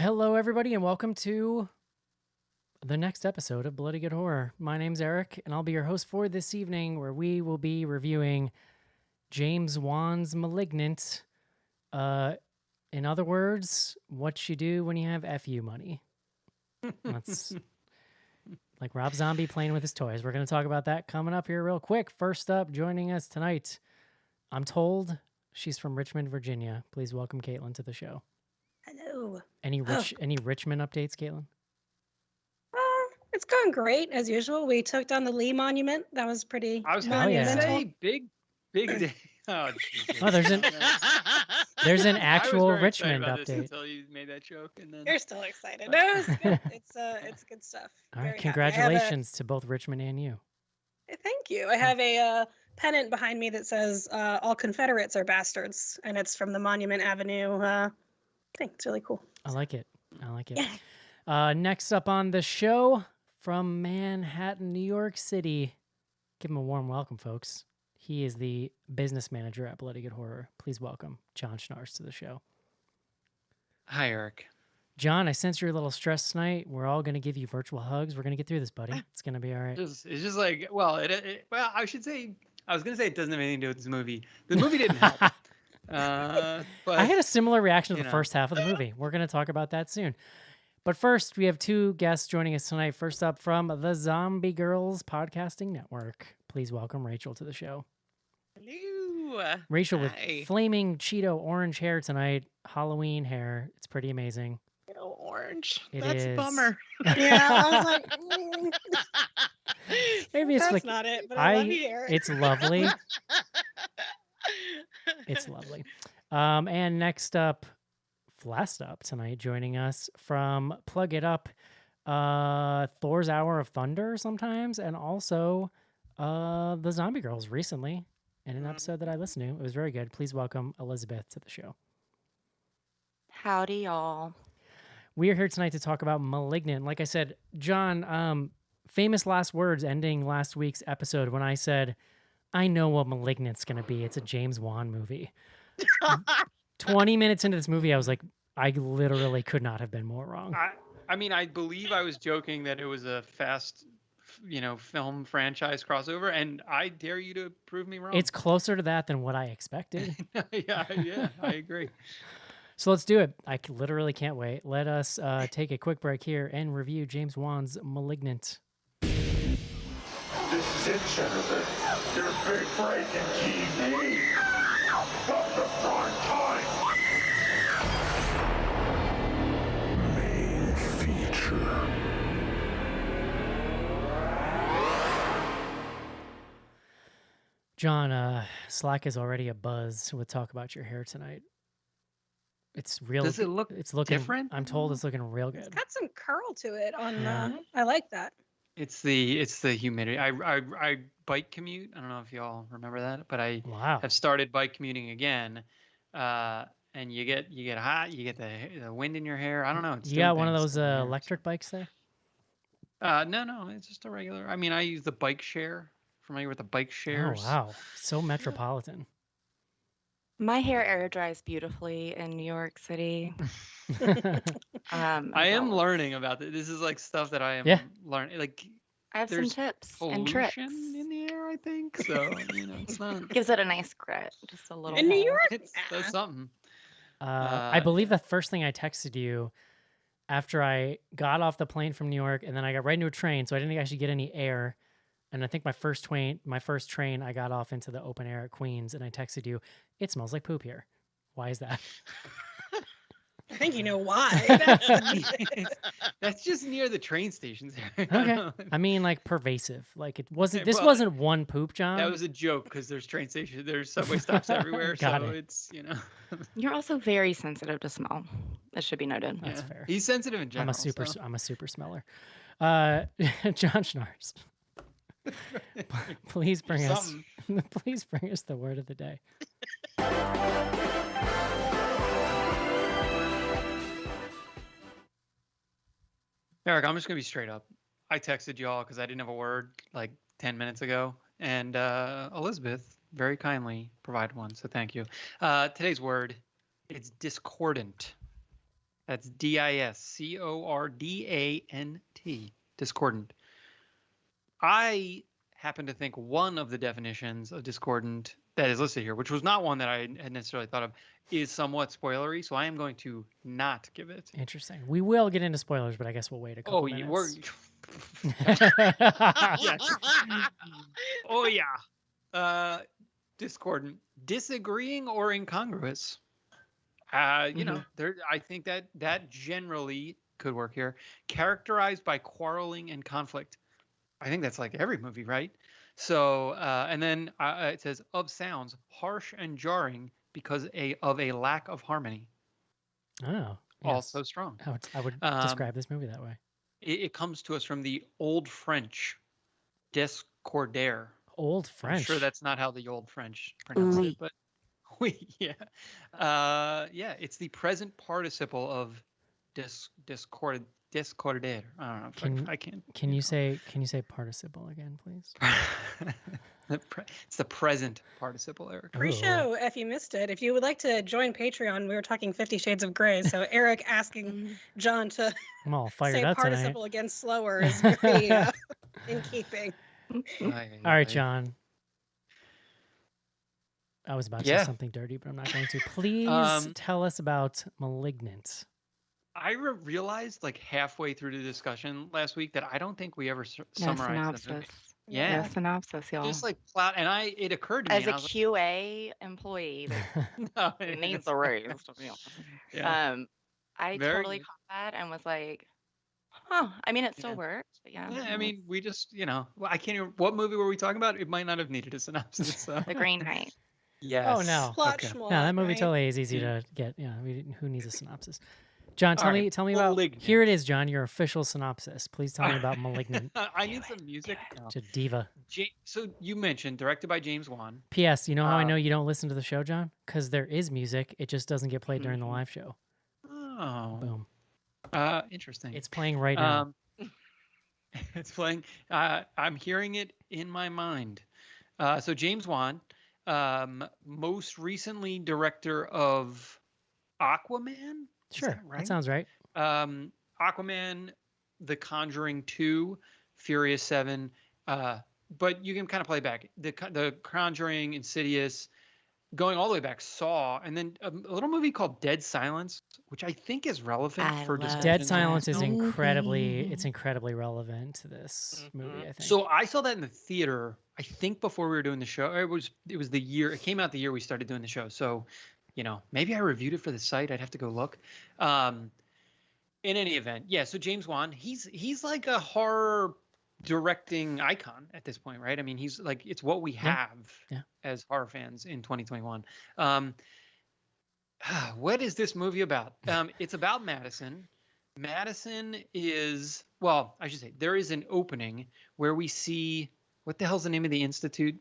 Hello, everybody, and welcome to the next episode of Bloody Good Horror. My name's Eric, and I'll be your host for this evening, where we will be reviewing James Wan's Malignant. In other words, what you do when you have FU money. That's like Rob Zombie playing with his toys. We're going to talk about that coming up here real quick. First up, joining us tonight, I'm told she's from Richmond, Virginia. Please welcome Caitlin to the show. Hello. Any Richmond updates, Caitlin? It's going great as usual. We took down the Lee Monument. That was pretty. I was monumental. gonna say big day. Oh, Oh, there's an actual I was very Richmond excited about this update. until you made that joke, and then You're still excited. No, it's good. It's good stuff. All right, Very happy. congratulations to both Richmond and you. Thank you. I have a pennant behind me that says "All Confederates are bastards," and it's from the Monument Avenue thing. It's really cool. I like it. I like it. Yeah. Next up on the show from Manhattan, New York City. Give him a warm welcome, folks. He is the business manager at Bloody Good Horror. Please welcome John Schnars to the show. hi, Eric. John, I sense you're a little stressed tonight. We're all going to give you virtual hugs. We're going to get through this, buddy. It's going to be all right. It's just like, well, I should say, I was gonna say it doesn't have anything to do with this movie. The movie didn't help. But I had a similar reaction to you the know. first half of the movie. We're going to talk about that soon. But first, we have two guests joining us tonight. First up from the Zombie Girls Podcasting Network. Please welcome Rachel to the show. Hello. Rachel with Hi. flaming Cheeto orange hair tonight, Halloween hair. It's pretty amazing. Little orange. It That's is. a bummer. Yeah, I was like, Maybe it's that's like not it. But I love you, Eric. it's lovely. It's lovely. And next up, last up tonight, joining us from Plug It Up, Thor's Hour of Thunder sometimes, and also the Zombie Girls recently in an episode that I listened to. It was very good. Please welcome Elizabeth to the show. Howdy, y'all. We are here tonight to talk about Malignant. Like I said, John, famous last words ending last week's episode when I said, I know what Malignant's going to be. It's a James Wan movie. 20 minutes into this movie, I was like, I literally could not have been more wrong. I mean, I believe I was joking that it was a fast, film franchise crossover, and I dare you to prove me wrong. It's closer to that than what I expected. yeah, I agree. So let's do it. I literally can't wait. Let us take a quick break here and review James Wan's Malignant. This is it, Jennifer. Your big break in TV. From the prime time. Main feature. John, Slack is already a buzz with talk about your hair tonight. It's real. Does it look it's looking different? I'm told it's looking real It's good. got some curl to it. Yeah. I like that. It's the humidity. I bike commute. I don't know if y'all remember that, but I Wow. have started bike commuting again. And you get hot. You get the wind in your hair. I don't know. It's You doing got one of things those to my hair, electric bikes there? No, it's just a regular. I mean, I use the bike share. Familiar with the bike shares? Oh, wow. So metropolitan. My hair air dries beautifully in New York City. I am learning about this. This is like stuff that I am Yeah. learning. Like I have some there's tips and tricks. pollution in the air, I think. So it's not. Gives it a nice grit, just a little. In New hole. York? It's does something. I believe the first thing I texted you after I got off the plane from New York, and then I got right into a train, so I didn't actually get any air. And I think my first train, I got off into the open air at Queens, and I texted you, it smells like poop here. Why is that? I think you know why. That's just near the train stations. Okay. I mean, like pervasive. Like it wasn't. This Well, wasn't one poop, John. That was a joke because there's train stations, there's subway stops everywhere. Got so it. Oh. it's You're also very sensitive to smell. That should be noted. That's yeah. fair. He's sensitive in I'm general. a super. so. I'm a super smeller. John Schnars. Please bring us. Something. Please bring us the word of the day. Eric, I'm just gonna be straight up. I texted y'all because I didn't have a word like 10 minutes ago, and Elizabeth very kindly provided one, so thank you. Today's word, it's discordant. That's discordant. Discordant. I happen to think one of the definitions of discordant that is listed here, which was not one that I had necessarily thought of, is somewhat spoilery. So I am going to not give it. Interesting. We will get into spoilers, but I guess we'll wait a couple Oh, minutes. Yes. Oh yeah. Discordant, disagreeing or incongruous. You know, there. I think that generally could work here. Characterized by quarreling and conflict. I think that's like every movie, right? So, and then it says of sounds harsh and jarring because of a lack of harmony. Oh, Also yes. strong. I would describe this movie that way. It comes to us from the Old French, discordaire. Old French. I'm sure that's not how the Old French pronounced it, but yeah. It's the present participle of discordaire. I don't know if I can't. Can you say participle again, please? It's the present participle, Eric. Pre-show, if you missed it, if you would like to join Patreon, we were talking 50 Shades of Grey. So Eric asking John to I'm all fired say up participle tonight. again slower is very in keeping. All right, John. I was about to say something dirty, but I'm not going to. Please tell us about Malignant. I realized like halfway through the discussion last week that I don't think we ever summarized the movie. Yeah, synopsis, y'all. Just like plot, and it occurred to me as a QA employee that needs a raise. Yeah. I totally caught that and was like, huh. I mean, it still works, but yeah. I mean, we just, I can't even. What movie were we talking about? It might not have needed a synopsis. So. The Green Knight. Yes. Oh no. Plot No, that movie totally is easy to get. Yeah, who needs a synopsis? John, tell me about. Malignant. Here it is, John. Your official synopsis. Please tell me about Malignant. I need some music. To diva. So you mentioned directed by James Wan. P.S. You know how I know you don't listen to the show, John? Because there is music. It just doesn't get played during the live show. Oh. Boom. Interesting. It's playing right now. It's playing. I'm hearing it in my mind. So James Wan, most recently director of Aquaman. Sure, that sounds right. Aquaman, The Conjuring 2, Furious 7, but you can kind of play back. The Conjuring, Insidious, going all the way back, Saw, and then a little movie called Dead Silence, which I think is relevant for discussion. Dead Silence is incredibly relevant to this movie, I think. So I saw that in the theater, I think before we were doing the show. It was the year, it came out the year we started doing the show. So maybe I reviewed it for the site. I'd have to go look. In any event, yeah. So James Wan, he's like a horror directing icon at this point, right? I mean, he's like, it's what we have as horror fans in 2021. What is this movie about? It's about Madison. Madison is, well, I should say, there is an opening where we see. What the hell's the name of the institute?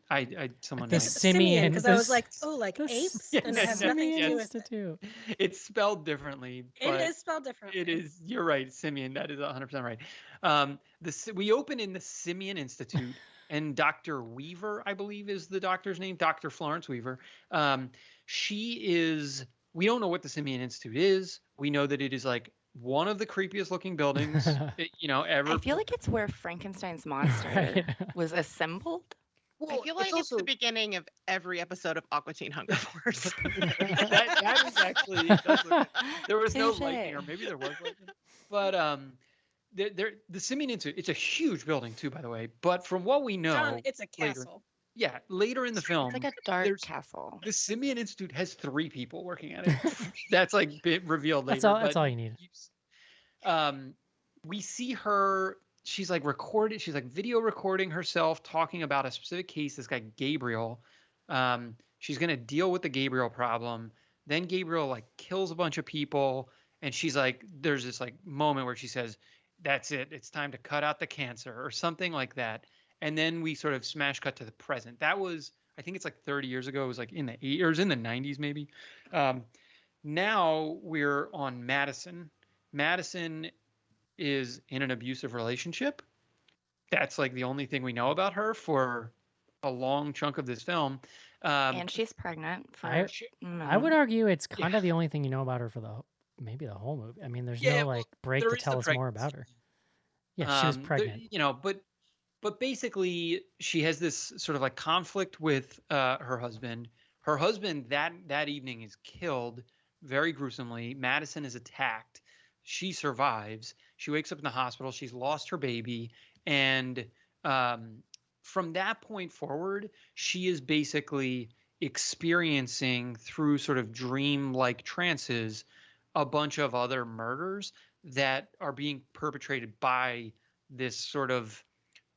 Someone the Simian, because I was like, like apes, and it has nothing to do with Institute. It's spelled differently. It is spelled differently. It is. You're right, Simian. That is 100% right. We open in the Simian Institute, and Dr. Weaver, I believe, is the doctor's name. Dr. Florence Weaver. She is. We don't know what the Simian Institute is. We know that it is like one of the creepiest looking buildings, ever. I feel like it's where Frankenstein's monster was assembled. Well, I feel like it's the beginning of every episode of Aqua Teen Hunger Force. that is actually. There was no lightning, or maybe there was lightning. But the Simian Institute. It's a huge building too, by the way. But from what we know, John, it's a castle. Later in the film, it's like a dark castle. The Simian Institute has 3 people working at it. That's like revealed later. That's all you need. We see her. She's like recorded. She's like video recording herself talking about a specific case. This guy Gabriel. She's gonna deal with the Gabriel problem. Then Gabriel like kills a bunch of people, and she's like, there's this like moment where she says, "That's it. It's time to cut out the cancer," or something like that. And then we sort of smash cut to the present. That was, I think it's like 30 years ago. It was like in the 80s, or it was in the 90s maybe. Now we're on Madison. Madison is in an abusive relationship. That's like the only thing we know about her for a long chunk of this film. And she's pregnant. I would argue it's kind of the only thing you know about her for the maybe the whole movie. I mean, there's Yeah, no well, like break there to is the tell us more pregnancy. about her. Yeah, she was There- pregnant. you know, but basically she has this sort of like conflict with her husband. Her husband that evening is killed very gruesomely. Madison is attacked. She survives. She wakes up in the hospital. She's lost her baby, and from that point forward, she is basically experiencing through sort of dream-like trances a bunch of other murders that are being perpetrated by this sort of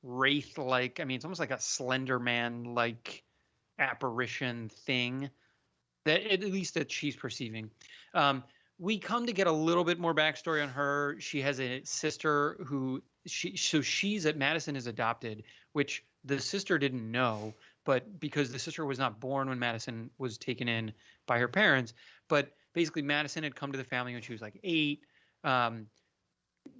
wraith-like, I mean, it's almost like a Slender Man-like apparition thing that at least that she's perceiving. We come to get a little bit more backstory on her. She has a sister who she's at Madison is adopted, which the sister didn't know, but because the sister was not born when Madison was taken in by her parents, but basically Madison had come to the family when she was like 8.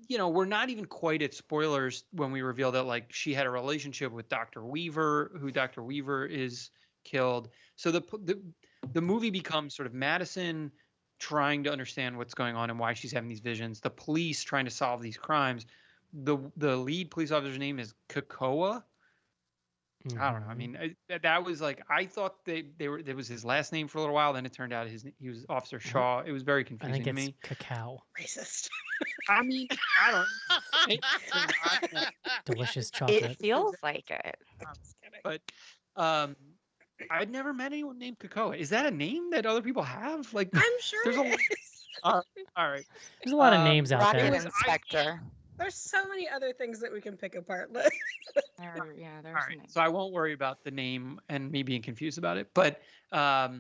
You know, we're not even quite at spoilers when we reveal that like she had a relationship with Dr. Weaver, who Dr. Weaver is killed. So the movie becomes sort of Madison trying to understand what's going on and why she's having these visions, the police trying to solve these crimes. The lead police officer's name is Kakoa. I don't know. I mean, that was like, I thought there was his last name for a little while. Then it turned out he was Officer Shaw. It was very I confusing think to it's me. cacao. Racist. I mean, I don't know. Delicious It chocolate. feels like it. Just kidding. But I'd never met anyone named Kakoa. Is that a name that other people have? Like, I'm sure there's a it is. all right. There's a lot of names out Rocket there. Inspector. There's so many other things that we can pick apart. There's All right, names. so I won't worry about the name and me being confused about it. But so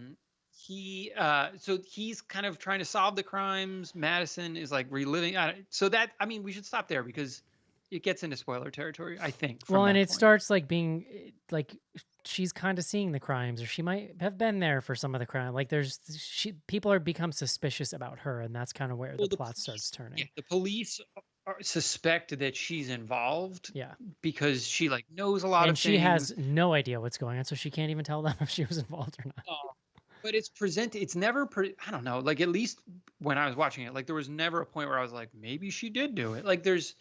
he's kind of trying to solve the crimes. Madison is like reliving. So that, I mean, we should stop there because it gets into spoiler territory, I think. Well, and that it point. starts like being like she's kind of seeing the crimes, or she might have been there for some of the crime. Like people are become suspicious about her, and that's kind of where Well, the plot starts turning. Yeah, the police suspect that she's involved. Yeah. Because she like knows a lot And of she things. has no idea what's going on, so she can't even tell them if she was involved or not. But it's presented. It's never. I don't know. Like at least when I was watching it, like there was never a point where I was like, maybe she did do it. Like there's.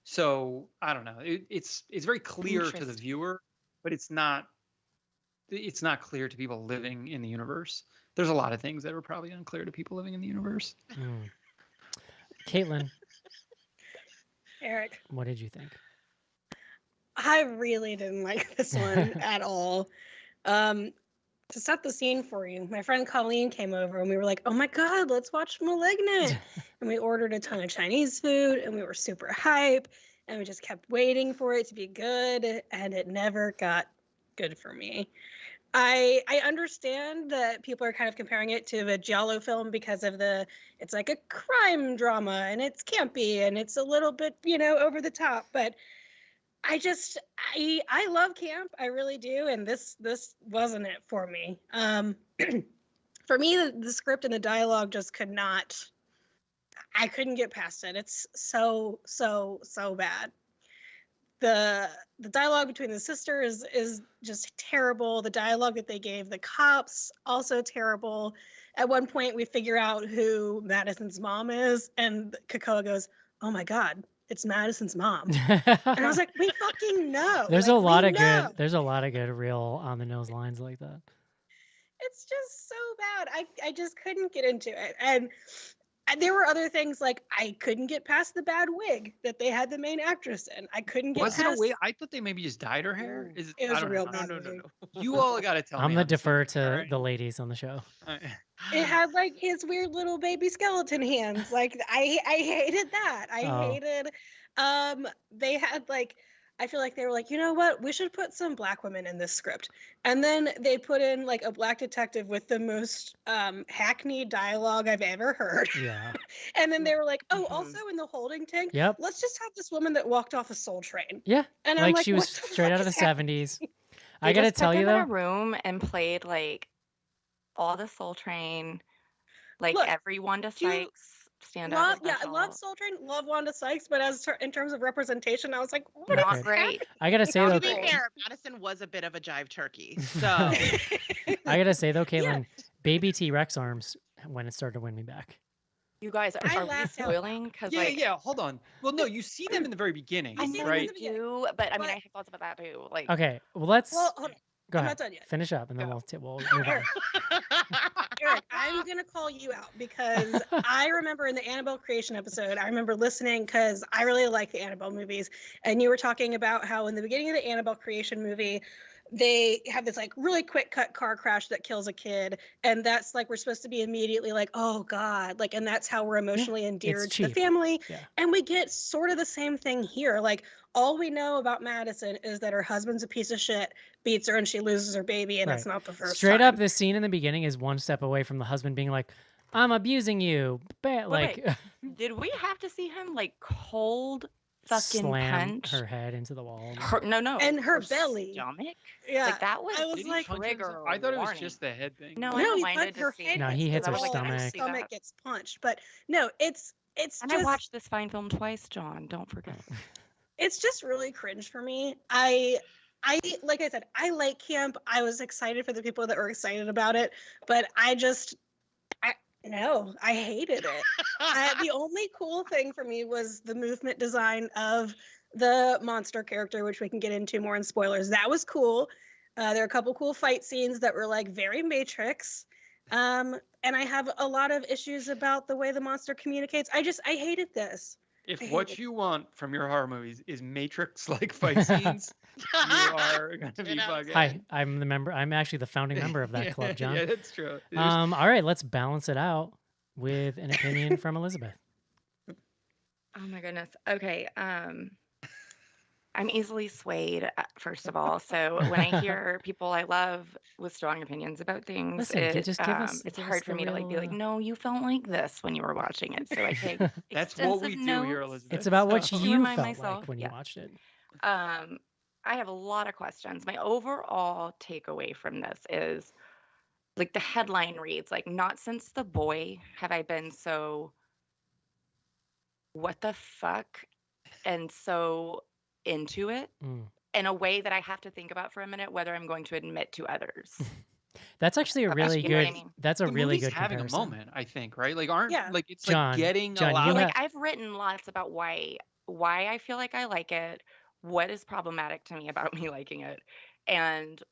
So I don't know. It's very clear to the viewer, but it's not. It's not clear to people living in the universe. There's a lot of things that are probably unclear to people living in the universe. Caitlin, Eric, what did you think? I really didn't like this one at all. To set the scene for you, my friend Colleen came over and we were like, oh my God, let's watch Malignant. And we ordered a ton of Chinese food and we were super hype and we just kept waiting for it to be good and it never got good for me. I understand that people are kind of comparing it to a giallo film because of it's like a crime drama and it's campy and it's a little bit, over the top, but I love camp. I really do. And this wasn't it for me. For me, the script and the dialogue just I couldn't get past it. It's so bad. The dialogue between the sisters is just terrible. The dialogue that they gave the cops, also terrible. At one point, we figure out who Madison's mom is, and Kakoa goes, oh my God, it's Madison's mom. And I was like, we fucking know. There's like, a lot of know. good. There's a lot of good, real on the nose lines like that. It's just so bad. I just couldn't get into it. And there were other things like I couldn't get past the bad wig that they had the main actress in. I couldn't get Was past. it a wig? I thought they maybe just dyed her hair. It was a real bad No. wig. You all got to tell me. I'm gonna defer sorry. to All right. the ladies on the show. It had like his weird little baby skeleton hands. Like I hated that. I hated. They had like. I feel like they were like, you know what? We should put some black women in this script. And then they put in like a black detective with the most hackneyed dialogue I've ever heard. Yeah. And then they were like, oh, also in the holding tank, Yep. let's just have this woman that walked off a Soul Train. Yeah. And Like, I'm like, she was what the straight fuck out of the is happening? 70s. They I gotta just put tell you them in a though. room and played like all the Soul Train, like Look, every Wanda you Sykes stand Love, up. yeah, I love Soul Train, love Wanda Sykes, but in terms of representation, I was like, what Not is great. I gotta say To though. be fair, Madison was a bit of a jive turkey. So I gotta say though, Caitlin, Yeah. baby T-Rex arms when it started to win me back. You guys I are we laughed out spoiling? Because Yeah, like yeah. Hold on. Well, no, you see them in the very beginning, I see know them in you the right? beginning, do, but I mean, I but have thoughts about that too. Like, Okay, well, let's well, hold on. go I'm ahead. not done yet. Finish up, and then Go. we'll move on. Eric, I'm gonna call you out because I remember in the Annabelle creation episode, I remember listening because I really like the Annabelle movies, and you were talking about how in the beginning of the Annabelle creation movie, they have this like really quick cut car crash that kills a kid, and that's like we're supposed to be immediately like, oh God, like, and that's how we're emotionally endeared to the cheap. family. Yeah. And we get sort of the same thing here. Like all we know about Madison is that her husband's a piece of shit, beats her, and she loses her baby, and it's Right. not the first Straight time. up, this scene in the beginning is one step away from the husband being like, "I'm abusing you," like did we have to see him like cold fucking slam punch her head into the wall. No, And her belly. stomach? Yeah, Like that was I was Did he like, punch her in the- trigger I thought it was warning. just the head thing. No, no, I he minded punched to her see head. No, he gets- hits her I was like, stomach. stomach gets punched, but no, it's And just I watched this fine film twice, John. Don't forget. it's just really cringe for me. I like I said, I like camp. I was excited for the people that were excited about it, but I hated it. The only cool thing for me was the movement design of the monster character, which we can get into more in spoilers. That was cool. There are a couple cool fight scenes that were like very Matrix. And I have a lot of issues about the way the monster communicates. I hated this. If I hate what it. you want from your horror movies is Matrix-like fight scenes, you are gonna be fucking. Hi, I'm the member. I'm actually the founding member of that Yeah, club, John. Yeah, that's true. All right, let's balance it out with an opinion from Elizabeth. Oh my goodness. Okay. I'm easily swayed, first of all. So when I hear people I love with strong opinions about things, Listen, just give us. it's give us hard the for me to like be like, real, no, you felt like this when you were watching it. So I take That's what we extensive do here, notes. Elizabeth. It's about what So- you remind felt myself, like when you yeah. watched it. I have a lot of questions. My overall takeaway from this is like the headline reads like, not since The Boy have I been so what the fuck and so into it Mm. in a way that I have to think about for a minute whether I'm going to admit to others. That's actually a really You know what I good. mean? That's a the really movie's good having comparison. a moment, I think, right? Like, aren't Yeah. like it's John, like getting John, a lot. you of, have- Like I've written lots about why I feel like I like it, what is problematic to me about me liking it, and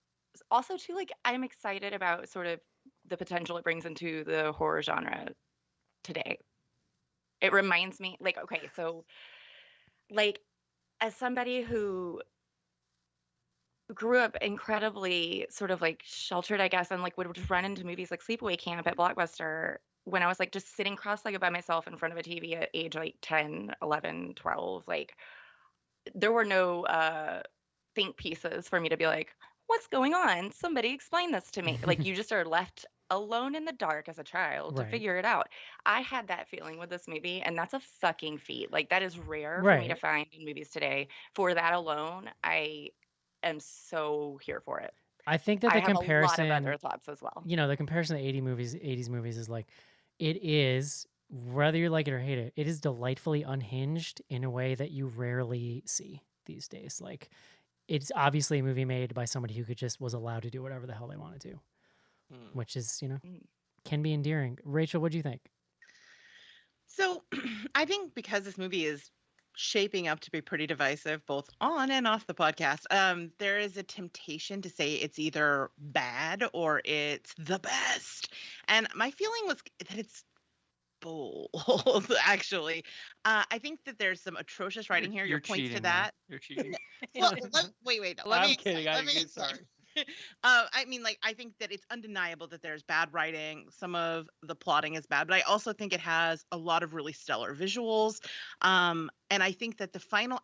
also too like I'm excited about sort of the potential it brings into the horror genre today. It reminds me like okay, so like as somebody who grew up incredibly sort of like sheltered, I guess, and like would just run into movies like Sleepaway Camp at Blockbuster when I was like just sitting cross-legged by myself in front of a TV at age like 10, 11, 12, like there were no think pieces for me to be like, what's going on? Somebody explain this to me. Like you just are left alone in the dark as a child to Right. figure it out. I had that feeling with this movie, and that's a fucking feat. Like that is rare for me to Right. find in movies today. For that alone, I am so here for it. I think that I the have a lot comparison, of other thoughts as well. the comparison to 80s movies is like, it is, whether you like it or hate it, it is delightfully unhinged in a way that you rarely see these days. Like, it's obviously a movie made by somebody who was allowed to do whatever the hell they wanted to, which is, can be endearing. Rachel, what do you think? So I think because this movie is shaping up to be pretty divisive, both on and off the podcast, there is a temptation to say it's either bad or it's the best. And my feeling was that it's both, actually. I think that there's some atrocious writing here. You're Your points to cheating, that. You're cheating. Well, wait. Let I'm me kidding. let me Sorry. I mean, like, I think that it's undeniable that there's bad writing. Some of the plotting is bad, but I also think it has a lot of really stellar visuals. And I think that the final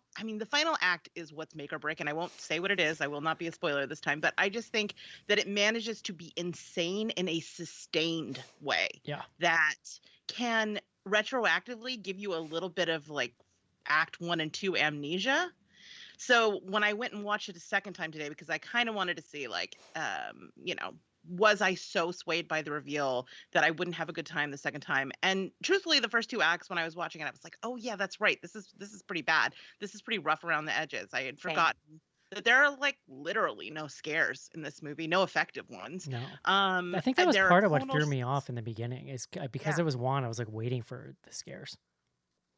act is what's make or break. And I won't say what it is. I will not be a spoiler this time, but I just think that it manages to be insane in a sustained way. Yeah. That can retroactively give you a little bit of like act 1 and 2 amnesia. So when I went and watched it a second time today, because I kind of wanted to see like, was I so swayed by the reveal that I wouldn't have a good time the second time? And truthfully, the first 2 acts when I was watching it, I was like, oh yeah, that's right. This is pretty bad. This is pretty rough around the edges. I had forgotten that there are like literally no scares in this movie, no effective ones. No. I think that And was there are part of what tonal threw me off in the beginning is because Yeah. it was Juan, I was like waiting for the scares.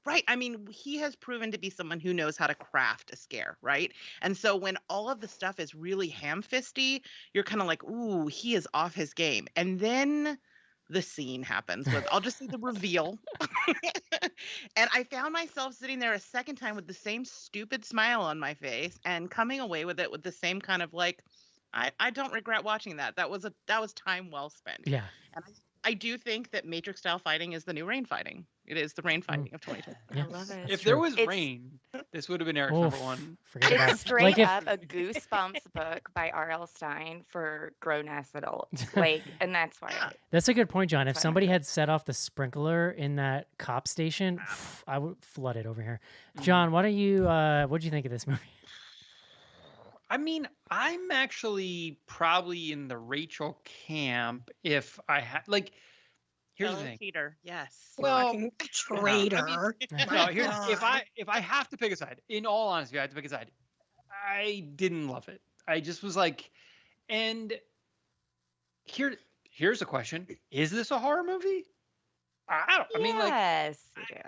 Right. I mean, he has proven to be someone who knows how to craft a scare, right? And so when all of the stuff is really ham-fisty, you're kind of like, ooh, he is off his game. And then the scene happens with, I'll just say the reveal. And I found myself sitting there a second time with the same stupid smile on my face and coming away with it with the same kind of like, I don't regret watching that. That was time well spent. Yeah. And I do think that Matrix style fighting is the new rain fighting. It is the rain fighting of 2020. Yeah. I love it. That's If there true. was It's- rain, this would have been Eric's Oof, number one. forget about It's it. straight Like if up a Goosebumps book by R.L. Stein for grown-ass adults. Like, and that's why. Yeah. that's a good point, John. If Fine. somebody had set off the sprinkler in that cop station, I would flood it over here. John, why don't you what'd you think of this movie? I mean, I'm actually probably in the Rachel camp if I had like. Here's the Fellow thing. cheater. Yes. Well, Fucking traitor. No, here's God. if I have to pick a side. In all honesty, I have to pick a side. I didn't love it. I just was like, and here's a question: is this a horror movie? I mean, like, yes.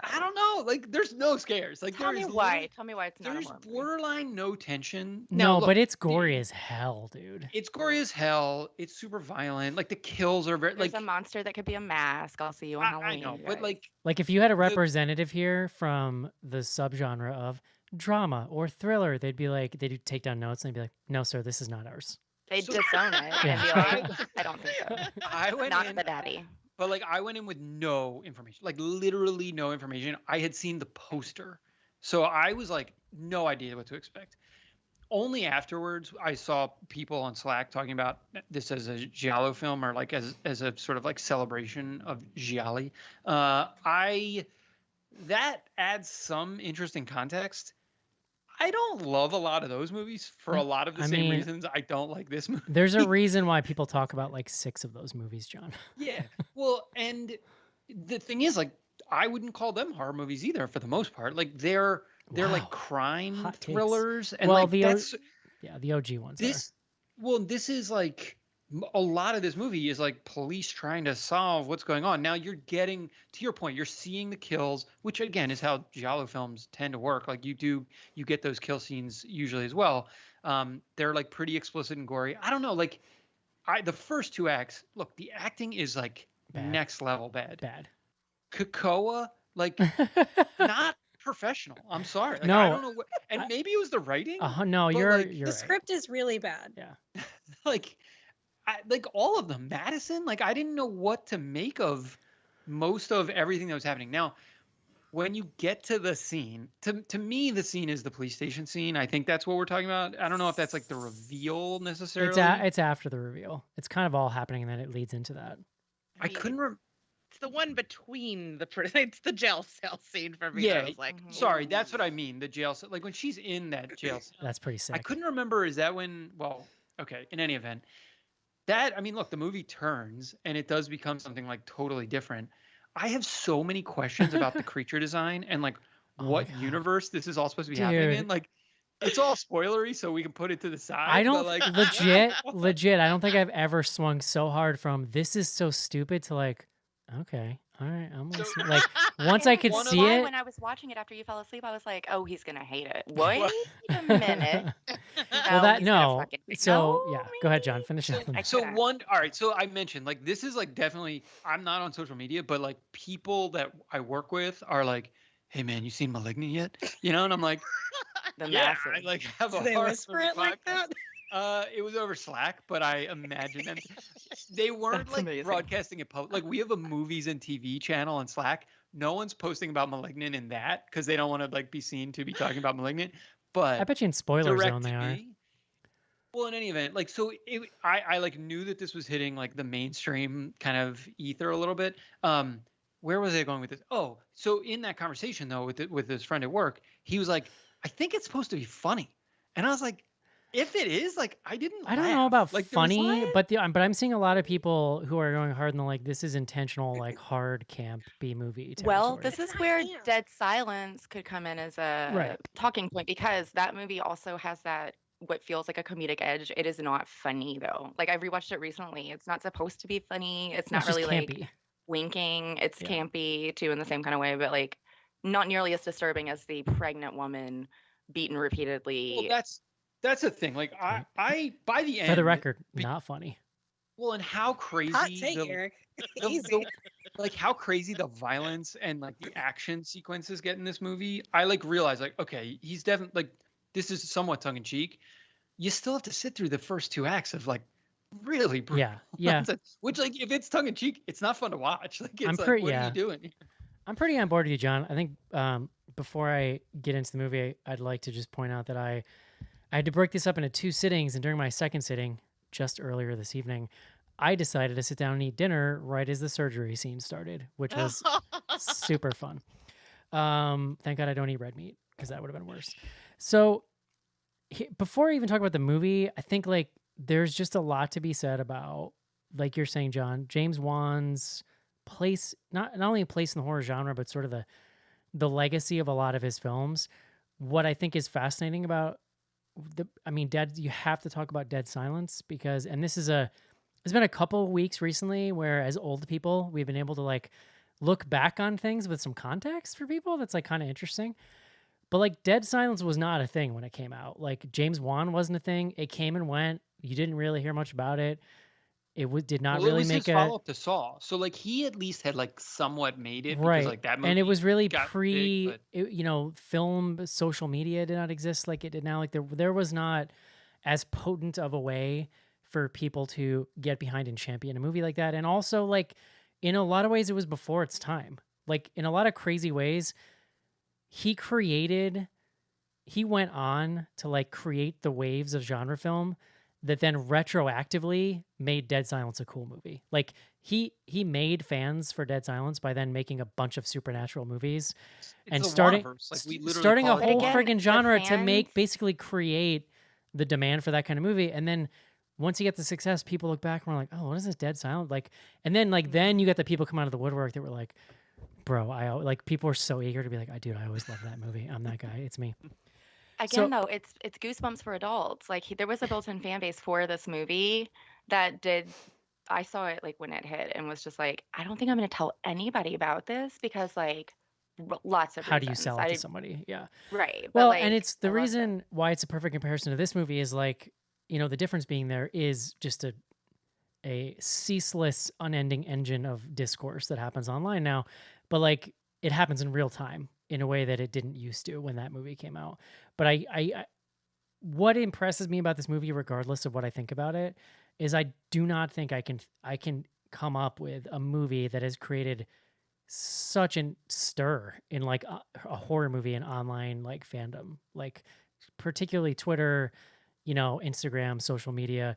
I don't know. Like, there's no scares. Like, Tell me there's why. literally- Tell me why it's not a There's horror movie. borderline no tension. No, Now, look, but it's the- gory as hell, dude. It's gory as hell. It's super violent. Like the kills are very There's like. a monster that could be a mask. I'll see you on I Halloween. know, you but guys. like Like if you had a representative here from the subgenre of drama or thriller, they'd take down notes and they'd be like, "No, sir, this is not ours." they'd so- disown it and be Yeah. like, I don't think so. I went Not in, the daddy. but like I went in with no information, like literally no information. I had seen the poster, so I was like no idea what to expect. Only afterwards, I saw people on Slack talking about this as a giallo film or like as a sort of like celebration of gialli. That adds some interesting context. I don't love a lot of those movies for a lot of the I same mean- reasons I don't like this movie. There's a reason why people talk about like 6 of those movies, John. Yeah. Well, and the thing is, like, I wouldn't call them horror movies either for the most part. Like they're Wow. like crime Hot takes. thrillers, and Well, like the O- that's Yeah, the OG ones. this. Well, this is like a lot of this movie is like police trying to solve what's going on. Now you're getting to your point. You're seeing the kills, which again is how giallo films tend to work. Like you get those kill scenes usually as well. They're like pretty explicit and gory. I don't know. Like the first 2 acts. Look, the acting is like Bad. next level bad. Bad. Kakoa, like not professional. I'm sorry. Like, No, I don't know what, and maybe it was the writing. No, But, you're like, you're The right. script is really bad. Yeah. Like, like all of them. Madison, like I didn't know what to make of most of everything that was happening. Now, when you get to the scene, to me, the scene is the police station scene. I think that's what we're talking about. I don't know if that's like the reveal necessarily. It's after the reveal. It's kind of all happening and then it leads into that. I couldn't. It's the one between it's the jail cell scene for me. Yeah, I was like, Sorry, ooh. that's what I mean. The jail cell. Like when she's in that jail cell. That's pretty sick. I couldn't remember. Is that when? Well, okay. In any event, that I mean, look, the movie turns and it does become something like totally different. I have so many questions about the creature design and like Oh my what God. universe this is all supposed to be happening Dude. in. Like, it's all spoilery, so we can put it to the side. I don't But like, legit. I don't think I've ever swung so hard from this is so stupid to like, okay, all right, I'm listening. Like once I could one of see Why, it, when I was watching it after you fell asleep, I was like, oh, he's going to hate it. Wait a minute. well, that he's gonna no. fucking- So No, yeah, go ahead, John. maybe. Finish it. I so couldn't. one, all right. So I mentioned like this is like definitely. I'm not on social media, but like people that I work with are like, "Hey man, you seen *Malignant* yet?" You know, and I'm like, The "Yeah." I massive. like have a Do they horror whisper movie it like podcast. that? It was over Slack, but I imagine them. They weren't That's like amazing. broadcasting it public. Like we have a movies and TV channel on Slack. No one's posting about *Malignant* in that because they don't want to like be seen to be talking about *Malignant*. But I bet you in spoiler zone direct they to are. me. Well, in any event, like so, I like knew that this was hitting like the mainstream kind of ether a little bit. Where was I going with this? Oh, so in that conversation though with his friend at work, he was like, "I think it's supposed to be funny," and I was like, "If it is, like, I didn't." I don't know laugh. about like, there was, funny, like- but I'm seeing a lot of people who are going hard and they're like, this is intentional, like hard camp B movie. Well, territory. this is It's not where camp. Dead Silence could come in as a Right. talking point because that movie also has that what feels like a comedic edge. It is not funny though. Like I rewatched it recently. It's not supposed to be funny. It's No, not it's just really like campy. winking. It's Yeah. campy too in the same kind of way, but like not nearly as disturbing as the pregnant woman beaten Well, repeatedly. that's the thing. Like I by the end, For the record, not funny. well, and how Hot crazy take, Eric. the- Easy. like how crazy the violence and like the action sequences get in this movie. I like realize like, okay, he's definitely like, this is somewhat tongue in cheek. You still have to sit through the first 2 acts of like really brutal Yeah. nonsense, which like if it's tongue in cheek, it's not fun to watch. Like it's I'm like, pretty- what are yeah. you doing? I'm pretty on board with you, John. I think before I get into the movie, I'd like to just point out that I had to break this up into 2 sittings, and during my second sitting, just earlier this evening, I decided to sit down and eat dinner right as the surgery scene started, which was super fun. Thank God I don't eat red meat because that would have been worse. So before I even talk about the movie, I think like there's just a lot to be said about, like you're saying, John, James Wan's place, not only a place in the horror genre, but sort of the legacy of a lot of his films. What I think is fascinating about you have to talk about Dead Silence because, and there's been a couple weeks recently where as old people, we've been able to like look back on things with some context for people. That's like kind of interesting. But like Dead Silence was not a thing when it came out. Like James Wan wasn't a thing. It came and went. You didn't really hear much about it. It did not Well, it really was make his follow up to Saw, so like he at least had like somewhat made it right. because like that movie And it was really got big, but film, social media did not exist like it did now. Like there was not as potent of a way for people to get behind and champion a movie like that. And also like in a lot of ways it was before its time. Like in a lot of crazy ways, he went on to like create the waves of genre film that then retroactively made Dead Silence a cool movie. Like he made fans for Dead Silence by then making a bunch of supernatural movies and the starting Wanverse. Like, we literally starting a call it the whole Wanverse. friggin' genre to make fans- basically create the demand for that kind of movie. And then once he got the success, people look back and were like, "Oh, what is this Dead Silence?" Like, and then then you got the people come out of the woodwork that were like, "Bro, like people were so eager to be like, I always loved that movie. I'm that guy. It's me." Again, though, it's Goosebumps for adults. Like there was a built-in fan base for this movie that did. I saw it like when it hit and was just like, I don't think I'm going to tell anybody about this because like lots of How do you reasons. sell it to somebody? Yeah. Right. Well, but, like, and it's the I love reason why it's a perfect comparison to this movie is like, the difference being there is just a ceaseless, unending engine of discourse that happens online now, but like it happens in real time in a way that it didn't used to when that movie came out. But I what impresses me about this movie, regardless of what I think about it, is I do not think I can come up with a movie that has created such a stir in like a horror movie and online like fandom, like particularly Twitter, Instagram, social media.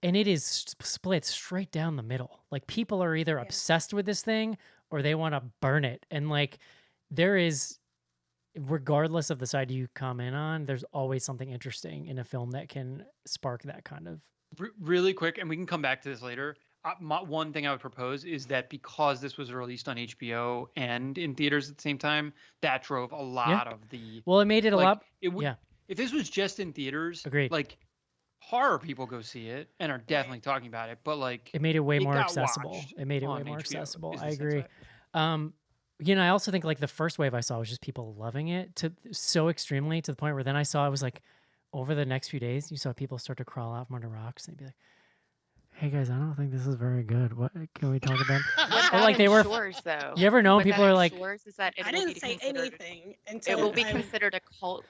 And it is split straight down the middle. Like people are either obsessed with this thing or they want to burn it. And like there is, regardless of the side you comment on, there's always something interesting in a film that can spark that kind of. Really quick, and we can come back to this later. One thing I would propose is that because this was released on HBO and in theaters at the same time, that drove a lot of the. Well, it made it a lot. Yeah. If this was just in theaters, agreed. Like horror people go see it and are definitely talking about it, but like it made it way more got accessible. watched It made it way on more HBO, accessible. is the I sense agree. I also think like the first wave I saw was just people loving it to so extremely to the point where then I saw it was like over the next few days you saw people start to crawl out from under rocks and be like, "Hey guys, I don't think this is very good. What can we talk about?" But like they were. Though. You ever know what people that are like, ensures is that it I will didn't be say considered- anything until It will be considered a cult.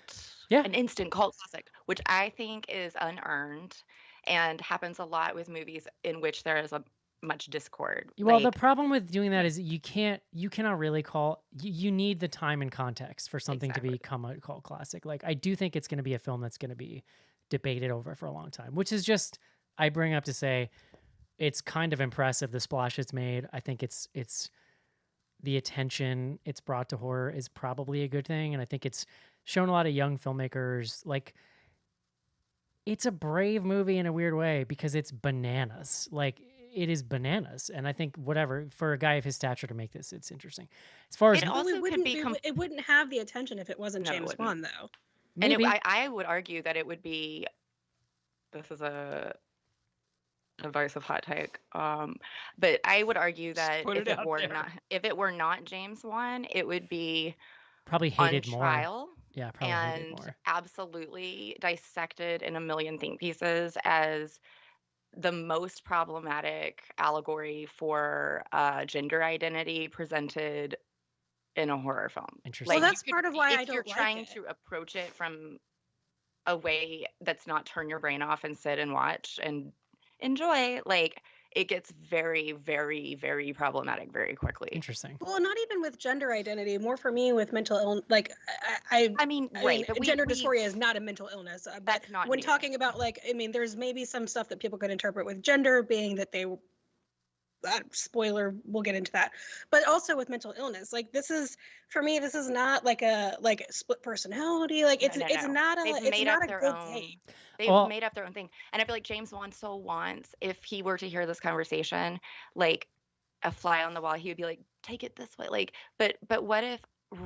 Yeah. An instant cult classic, which I think is unearned and happens a lot with movies in which there is a much discord. Well, the problem with doing that is you cannot really call. You need the time and context for something to become a cult classic. Like I do think it's going to be a film that's going to be debated over for a long time, which is just I bring up to say it's kind of impressive the splash it's made. I think it's the attention it's brought to horror is probably a good thing, and I think it's shown a lot of young filmmakers like. It's a brave movie in a weird way because it's bananas. Like it is bananas, and I think whatever for a guy of his stature to make this, it's interesting. As far as It also could be it wouldn't have the attention if it wasn't No, it James wouldn't. Wan, though. And Maybe. I would argue that it would be, this is a divisive hot take, but I would argue Just that put it out there. if it were not James Wan, it would be Probably on hated more. trial Yeah, probably hated and more. absolutely dissected in a million think pieces as the most problematic allegory for gender identity presented in a horror film. Interesting. Well, Like, that's part of why I if you're don't like trying it. to approach it from a way that's not turn your brain off and sit and watch and enjoy, like, it gets very, very, very problematic very quickly. Interesting. Well, not even with gender identity, more for me with mental illness. Like, I mean, right, but gender dysphoria is not a mental illness. But That's not when neither. talking about, like, I mean, there's maybe some stuff that people could interpret with gender being that they, spoiler, we'll get into that. But also with mental illness, like, this is, for me, this is not like a split personality. Like, it's No. it's not a They've it's made not up a their good own. thing. They've Well- made up their own thing, and I feel like James Wan so wants, if he were to hear this conversation, like a fly on the wall, he would be like, take it this way, like, but what if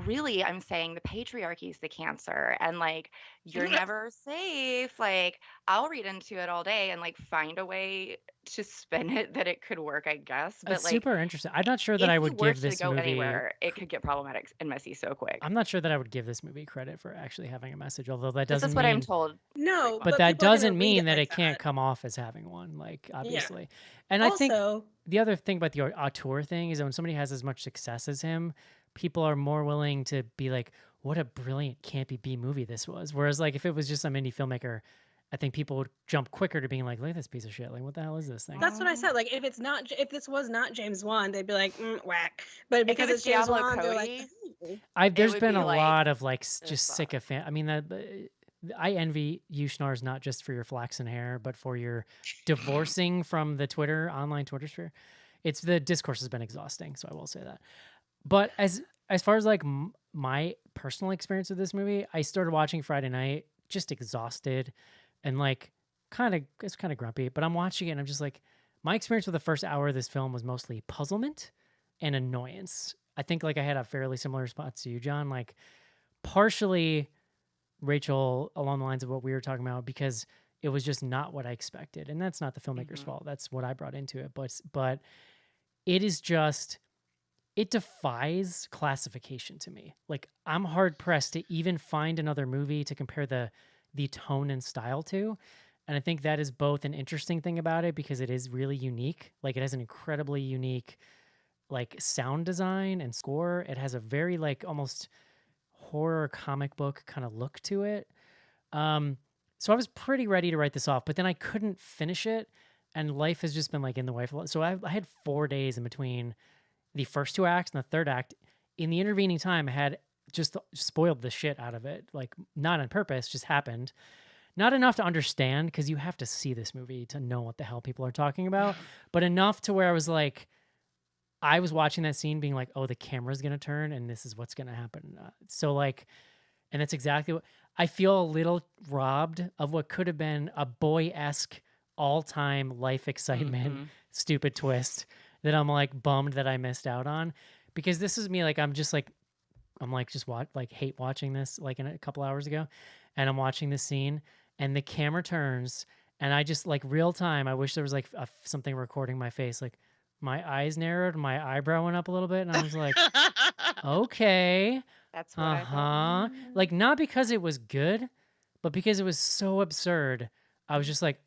really I'm saying the patriarchy is the cancer, and like you're never safe? Like, I'll read into it all day and like find a way to spin it that it could work, I guess. But It's like, super interesting. I'm not sure that if I you would were give to this go movie. anywhere, it could get problematic and messy so quick. I'm not sure that I would give this movie credit for actually having a message, although that This doesn't is what mean. I'm told. No, But that people are gonna doesn't read mean that like it can't that. come off as having one, like, obviously. And I think Also, the other thing about the auteur thing is that when somebody has as much success as him, people are more willing to be like, what a brilliant campy B movie this was. Whereas like if it was just some indie filmmaker, I think people would jump quicker to being like, look at this piece of shit. Like, what the hell is this thing? that's what I said. Like, if this was not James Wan, they'd be like, whack. But If it because was it's James Diablo Wan, they're like, Cody, "Ooh." There's would been be a like, lot of like this just sucks. sycophant. I mean, I envy you, Schnars, not just for your flaxen hair, but for your divorcing from the online Twitter sphere. It's the discourse has been exhausting, so I will say that. But as far as like my personal experience with this movie, I started watching Friday night, just exhausted, and like it's kind of grumpy. But I'm watching it, and I'm just like, my experience with the first hour of this film was mostly puzzlement and annoyance. I think like I had a fairly similar response to you, John. Like partially, Rachel, along the lines of what we were talking about, because it was just not what I expected, and that's not the filmmaker's fault. That's what I brought into it. But it is just, it defies classification to me. Like I'm hard pressed to even find another movie to compare the tone and style to. And I think that is both an interesting thing about it because it is really unique. Like it has an incredibly unique like sound design and score. It has a very like almost horror comic book kind of look to it. So I was pretty ready to write this off, but then I couldn't finish it. And life has just been like in the way. So I had 4 days in between the first 2 acts and the third act. In the intervening time, I had just spoiled the shit out of it. Like not on purpose, just happened. Not enough to understand because you have to see this movie to know what the hell people are talking about, but enough to where I was like, I was watching that scene being like, oh, the camera's going to turn and this is what's going to happen. So like, and that's exactly what I feel a little robbed of what could have been a boy-esque all-time life excitement, stupid twist that I'm like bummed that I missed out on because this is me. Like, I'm just hate watching this like in a couple hours ago. And I'm watching this scene and the camera turns and I just like real time. I wish there was like something recording my face. Like my eyes narrowed, my eyebrow went up a little bit. And I was like, okay. That's what I thought. Like not because it was good, but because it was so absurd. I was just like,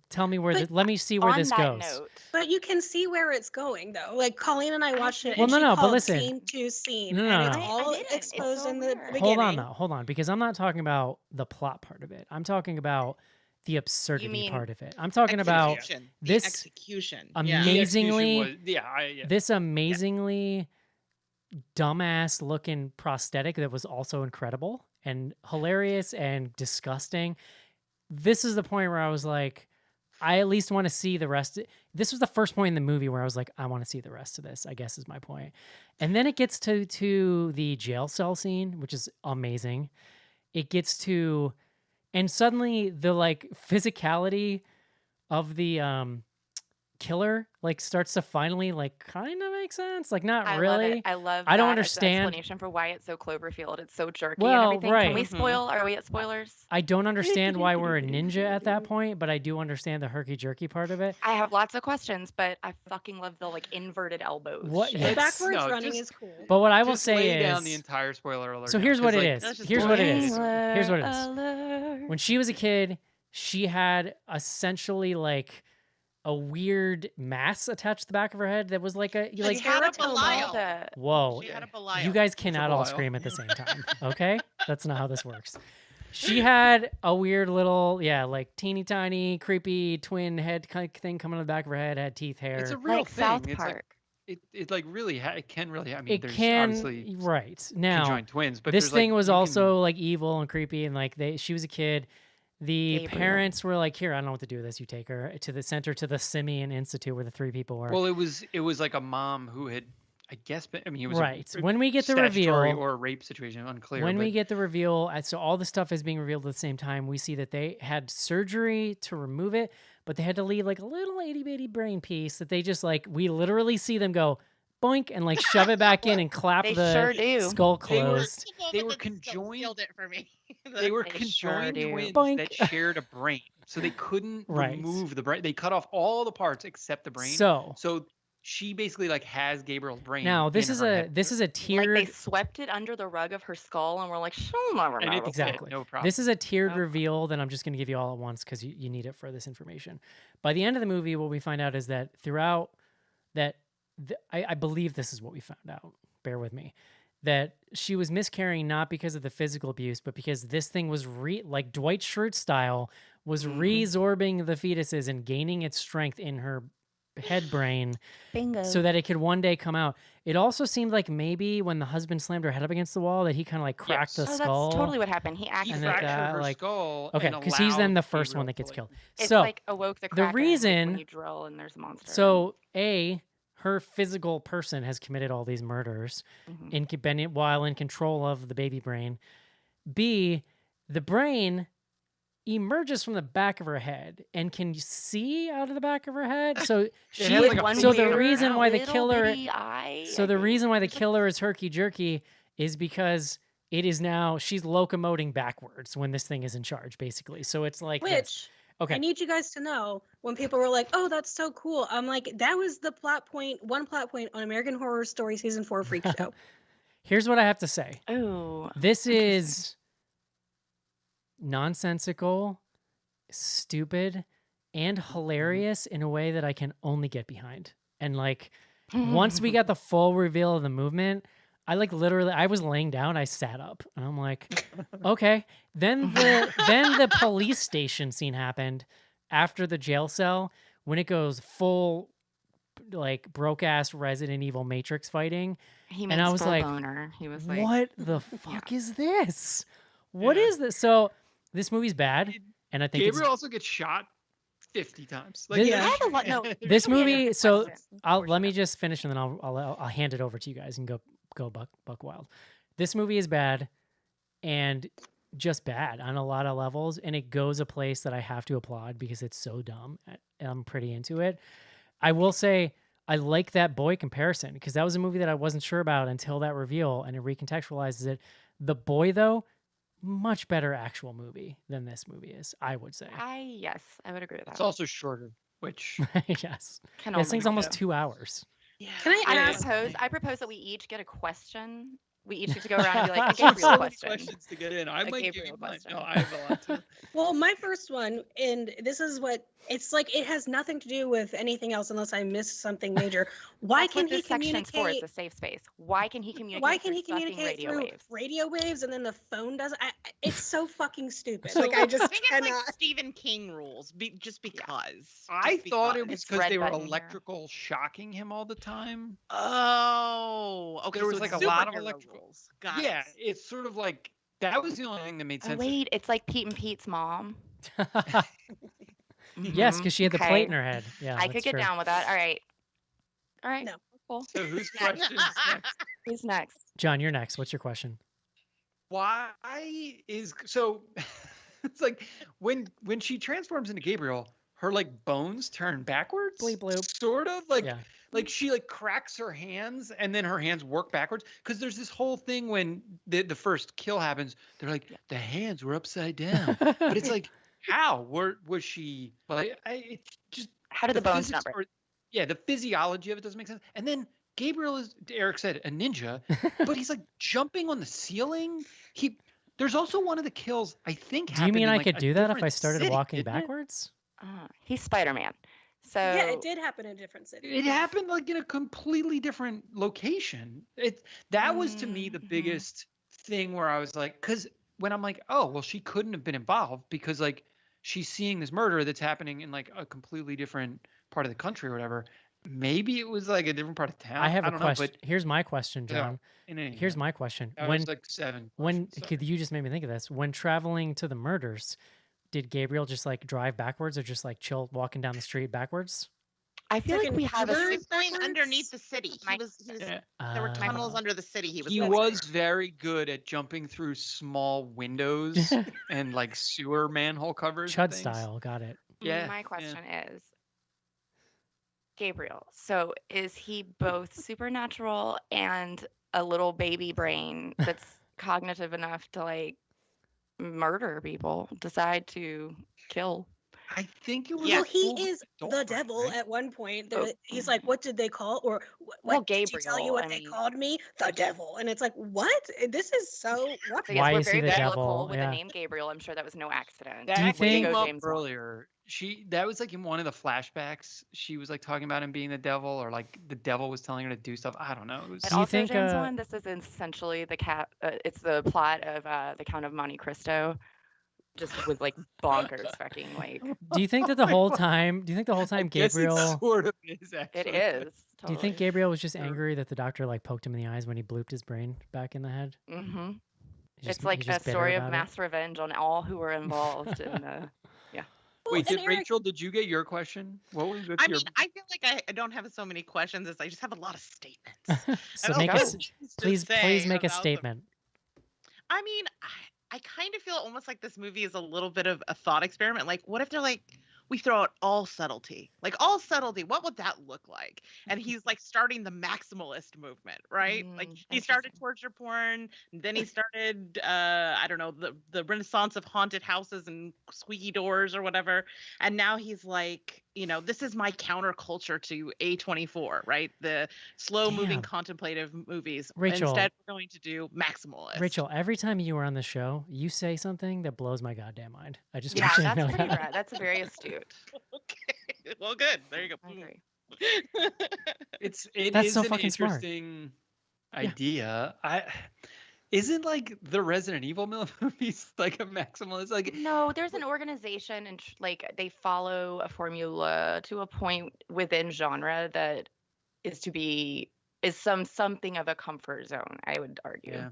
tell me where. Let me see where On this that goes. note, But you can see where it's going, though. Like Colleen and I watched it. Well, and no, she no, but called listen. scene to scene, No, and it's no. all I didn't. It's exposed so in the weird. beginning. Hold on, because I'm not talking about the plot part of it. I'm talking about the absurdity mean part of it. I'm talking about Execution. this The execution. amazingly, Yeah. this amazingly dumbass looking prosthetic that was also incredible and hilarious and disgusting. This is the point where I was like, I at least want to see the rest. This was the first point in the movie where I was like, I want to see the rest of this, I guess is my point. And then it gets to the jail cell scene, which is amazing. It gets to, and suddenly the like physicality of the killer like starts to finally like kind of make sense. Like not I love really. it. I love I don't that as the understand. explanation for why it's so Cloverfield. It's so jerky and Well, everything. Can we right. spoil? Are we at spoilers? I don't understand why we're a ninja at that point, but I do understand the herky jerky part of it. I have lots of questions, but I fucking love the like inverted elbows. What- shit. yeah. Backwards No, running just- is cool. But what I will Just say lay is, down the entire spoiler alert. so now, here's what 'cause, it like, is. let's just Here's go what it ahead and is. get into Here's what it is. Alert. When she was a kid, she had essentially like a weird mass attached to the back of her head that was like a She like. had a Teratoma. Belial. Whoa, She had a you Belial. guys cannot all Belial. scream at the same time. Okay, that's not how this works. She had a weird little, like teeny tiny, creepy twin head kind of thing coming on the back of her head. Had teeth, hair. It's a real Like thing. South It's Park. like it like really it can really. I mean, it there's can obviously right now. conjoined twins, but This there's, thing like, was you can- also like evil and creepy, and like she was a kid. The Gabriel. parents were like, "Here, I don't know what to do with this. You take her to the center to the Simeon Institute where the 3 people were." Well, it was like a mom who had, I guess, I mean, it was right. a When we get the statutory reveal, or a rape situation, unclear. when we but get the reveal, so all the stuff is being revealed at the same time. We see that they had surgery to remove it, but they had to leave like a little itty bitty brain piece that they just like. We literally see them go boink and like shove it back in and clap They the sure do. skull They were- closed. They were That still conjoined- sealed it for me. they were They sure conjoined do. twins Boink. that shared a brain, so they couldn't Right. remove the brain. They cut off all the parts except the brain. So she basically like has Gabriel's brain. now this in is her a head. this is a Like tiered. they swept it under the rug of her skull and we're like, she'll never and know. it Exactly. no problem. This is a tiered No. reveal that I'm just going to give you all at once because you need it for this information. By the end of the movie, what we find out is that throughout that, I believe this is what we found out. Bear with me. That she was miscarrying not because of the physical abuse, but because this thing was like Dwight Schrute style, was Mhm. resorbing the fetuses and gaining its strength in her head brain Bingo. so that it could one day come out. It also seemed like maybe when the husband slammed her head up against the wall that he kind of like cracked Yes. the Oh, skull. that's totally what happened. He He acted And it. that fractured guy, her like- skull. Okay, and because he's then allowed the first Gabriel one that to, gets like- killed. It's So like awoke the Kraken, like reason- when you drill and there's a monster. So, her physical person has committed all these murders Mhm. while in control of the baby brain. B, the brain emerges from the back of her head and can see out of the back of her head. So It has, like, a One so the weird reason why the little killer bitty eye, so I the think. reason why the killer is herky jerky is because it is now she's locomoting backwards when this thing is in charge, basically. So it's like this. Which Okay. I need you guys to know when people were like, "Oh, that's so cool." I'm like, that was the one plot point on American Horror Story season 4 Freak Show. Here's what I have to say. Oh, This is nonsensical, stupid, and hilarious in a way that I can only get behind. And like once we got the full reveal of the movement, I like literally I was laying down, I sat up, and I'm like, okay. Then the police station scene happened after the jail cell when it goes full like broke ass Resident Evil Matrix fighting. he and means I was full like, boner. He was like, What the fuck is this? What is this? So this movie's bad, and I think Gabriel also gets shot 50 times. Like, This- I have a lot. No, this can we movie. answer So questions I'll before let me stuff? just finish, and then I'll hand it over to you guys and go buck wild. This movie is bad, and just bad on a lot of levels, and it goes a place that I have to applaud because it's so dumb. And I'm pretty into it. I will say I like that boy comparison because that was a movie that I wasn't sure about until that reveal, and it recontextualizes it. The Boy, though, much better actual movie than this movie is, I would say. Yes, I would agree with that. It's also shorter, which Yes. Can This thing's only almost do. 2 hours. Yeah. Can I I ask? propose that we each get a question. We each get to go around and be like, a so Gabriel many question. questions to get in. I A might give Gabriel you mine. question. No, I have a lot too. Well, my first one, and this is what it's like. It has nothing to do with anything else unless I missed something major. Why That's can what he this section's for. It's communicate? a safe space. Why can he communicate? Why can through he fucking communicate radio through waves? radio waves and then the phone doesn't? It's so fucking stupid. So- Like I I just think it's like cannot. Stephen King rules, just because. I Just thought it because. was It's because red they were button here. electrical shocking him all the time. Oh, okay. There was so like it's a lot of superhero electrical- rules. Got Yeah, it. it's sort of like that was the only thing that made Oh, sense. wait, it's like Pete and Pete's mom. Yes, Mhm, because she had the okay. plate in her head. Yeah, I could that's get true. down with that. All right. All right. No. Cool. So whose question is next? Who's next? John, you're next. What's your question? Why is so? It's like when she transforms into Gabriel. her like bones turn backwards, Bleep bloop. sort of like Yeah. like she like cracks her hands and then her hands work backwards. Because there's this whole thing when the first kill happens, they're like the hands were upside down, but it's like how was she like? It's just How did the bones physics number? yeah, the physiology of it doesn't make sense. And then Gabriel is, Eric said, a ninja, but he's like jumping on the ceiling. There's also one of the kills I think. Do you mean happened in, I like, could a do that if I different started city, walking didn't it? backwards? He's Spider-Man. So Yeah, it did happen in a different city. It happened like in a completely different location. That was to me the Mhm. biggest thing where I was like, because when I'm like, oh well, she couldn't have been involved because like she's seeing this murder that's happening in like a completely different part of the country or whatever. Maybe it was like a different part of town. I have a don't know, question. but Here's my question, yeah, John. in any Here's event, my question. that When was like 7 when questions, could sorry. you just made me think of this? When traveling to the murders, did Gabriel just like drive backwards or just like chill walking down the street backwards? I feel Took like an we have Uber a He was going backwards? underneath the city. My- Yeah. There were tunnels Uh, under the city. He was He going was through. very good at jumping through small windows and like sewer manhole covers. and Chud things. style. Got it. Yeah. My yeah. question is, Gabriel, so is he both supernatural and a little baby brain that's cognitive enough to like murder people, decide to kill? I think it was. Yeah. Well, a he full is adult the brain, devil right? at one point. Oh. He's like, "What did they call?" Or "What Well, did she tell you Gabriel, what I they mean- called me? The devil." And it's like, what? This is so what? So yes, Why we're is he very the biblical devil? with Yeah. the name Gabriel. I'm sure that was no accident. That Do you Way to think- go, came up James Wan. earlier. That was like in one of the flashbacks. She was like talking about him being the devil, or like the devil was telling her to do stuff. I don't know. It was But Do you also, think, James uh, Wan, this is essentially it's the plot of the Count of Monte Cristo, just with like bonkers fucking like. Do you think that the whole time? Do you think the whole I time guess it Gabriel? sort of is actually. It is. Do you think Totally. Gabriel was just Sure. angry that the doctor like poked him in the eyes when he blooped his brain back in the head? Mm-hmm. He's It's just- like he's a just bitter story of about it? mass revenge on all who were involved in the. Well, Wait, and did Eric, Rachel? Did you get your question? What was I your? mean, I feel like I don't have so many questions as I just have a lot of statements. So And make a a lot s- of things to please say make a about them. statement. I mean, I kind of feel almost like this movie is a little bit of a thought experiment. Like, what if they're like, we throw out all subtlety? Like, all subtlety, what would that look like? And he's like starting the maximalist movement, right? Like, he started Interesting. torture porn, and then he started, I don't know, the renaissance of haunted houses and squeaky doors or whatever. And now he's like, this is my counterculture to A24, right? The slow moving Damn. contemplative movies. Rachel. Instead, we're going to do maximalist. Rachel, every time you are on the show, you say something that blows my goddamn mind. I just Yeah, want you to that's know pretty that. rad. That's very astute. Okay. Well, good. There you go. I agree. It That's is so an fucking smart. interesting idea. Isn't like the Resident Evil movies like a maximalist? Like No, there's an organization and like they follow a formula to a point within genre that is something of a comfort zone, I would argue. yeah.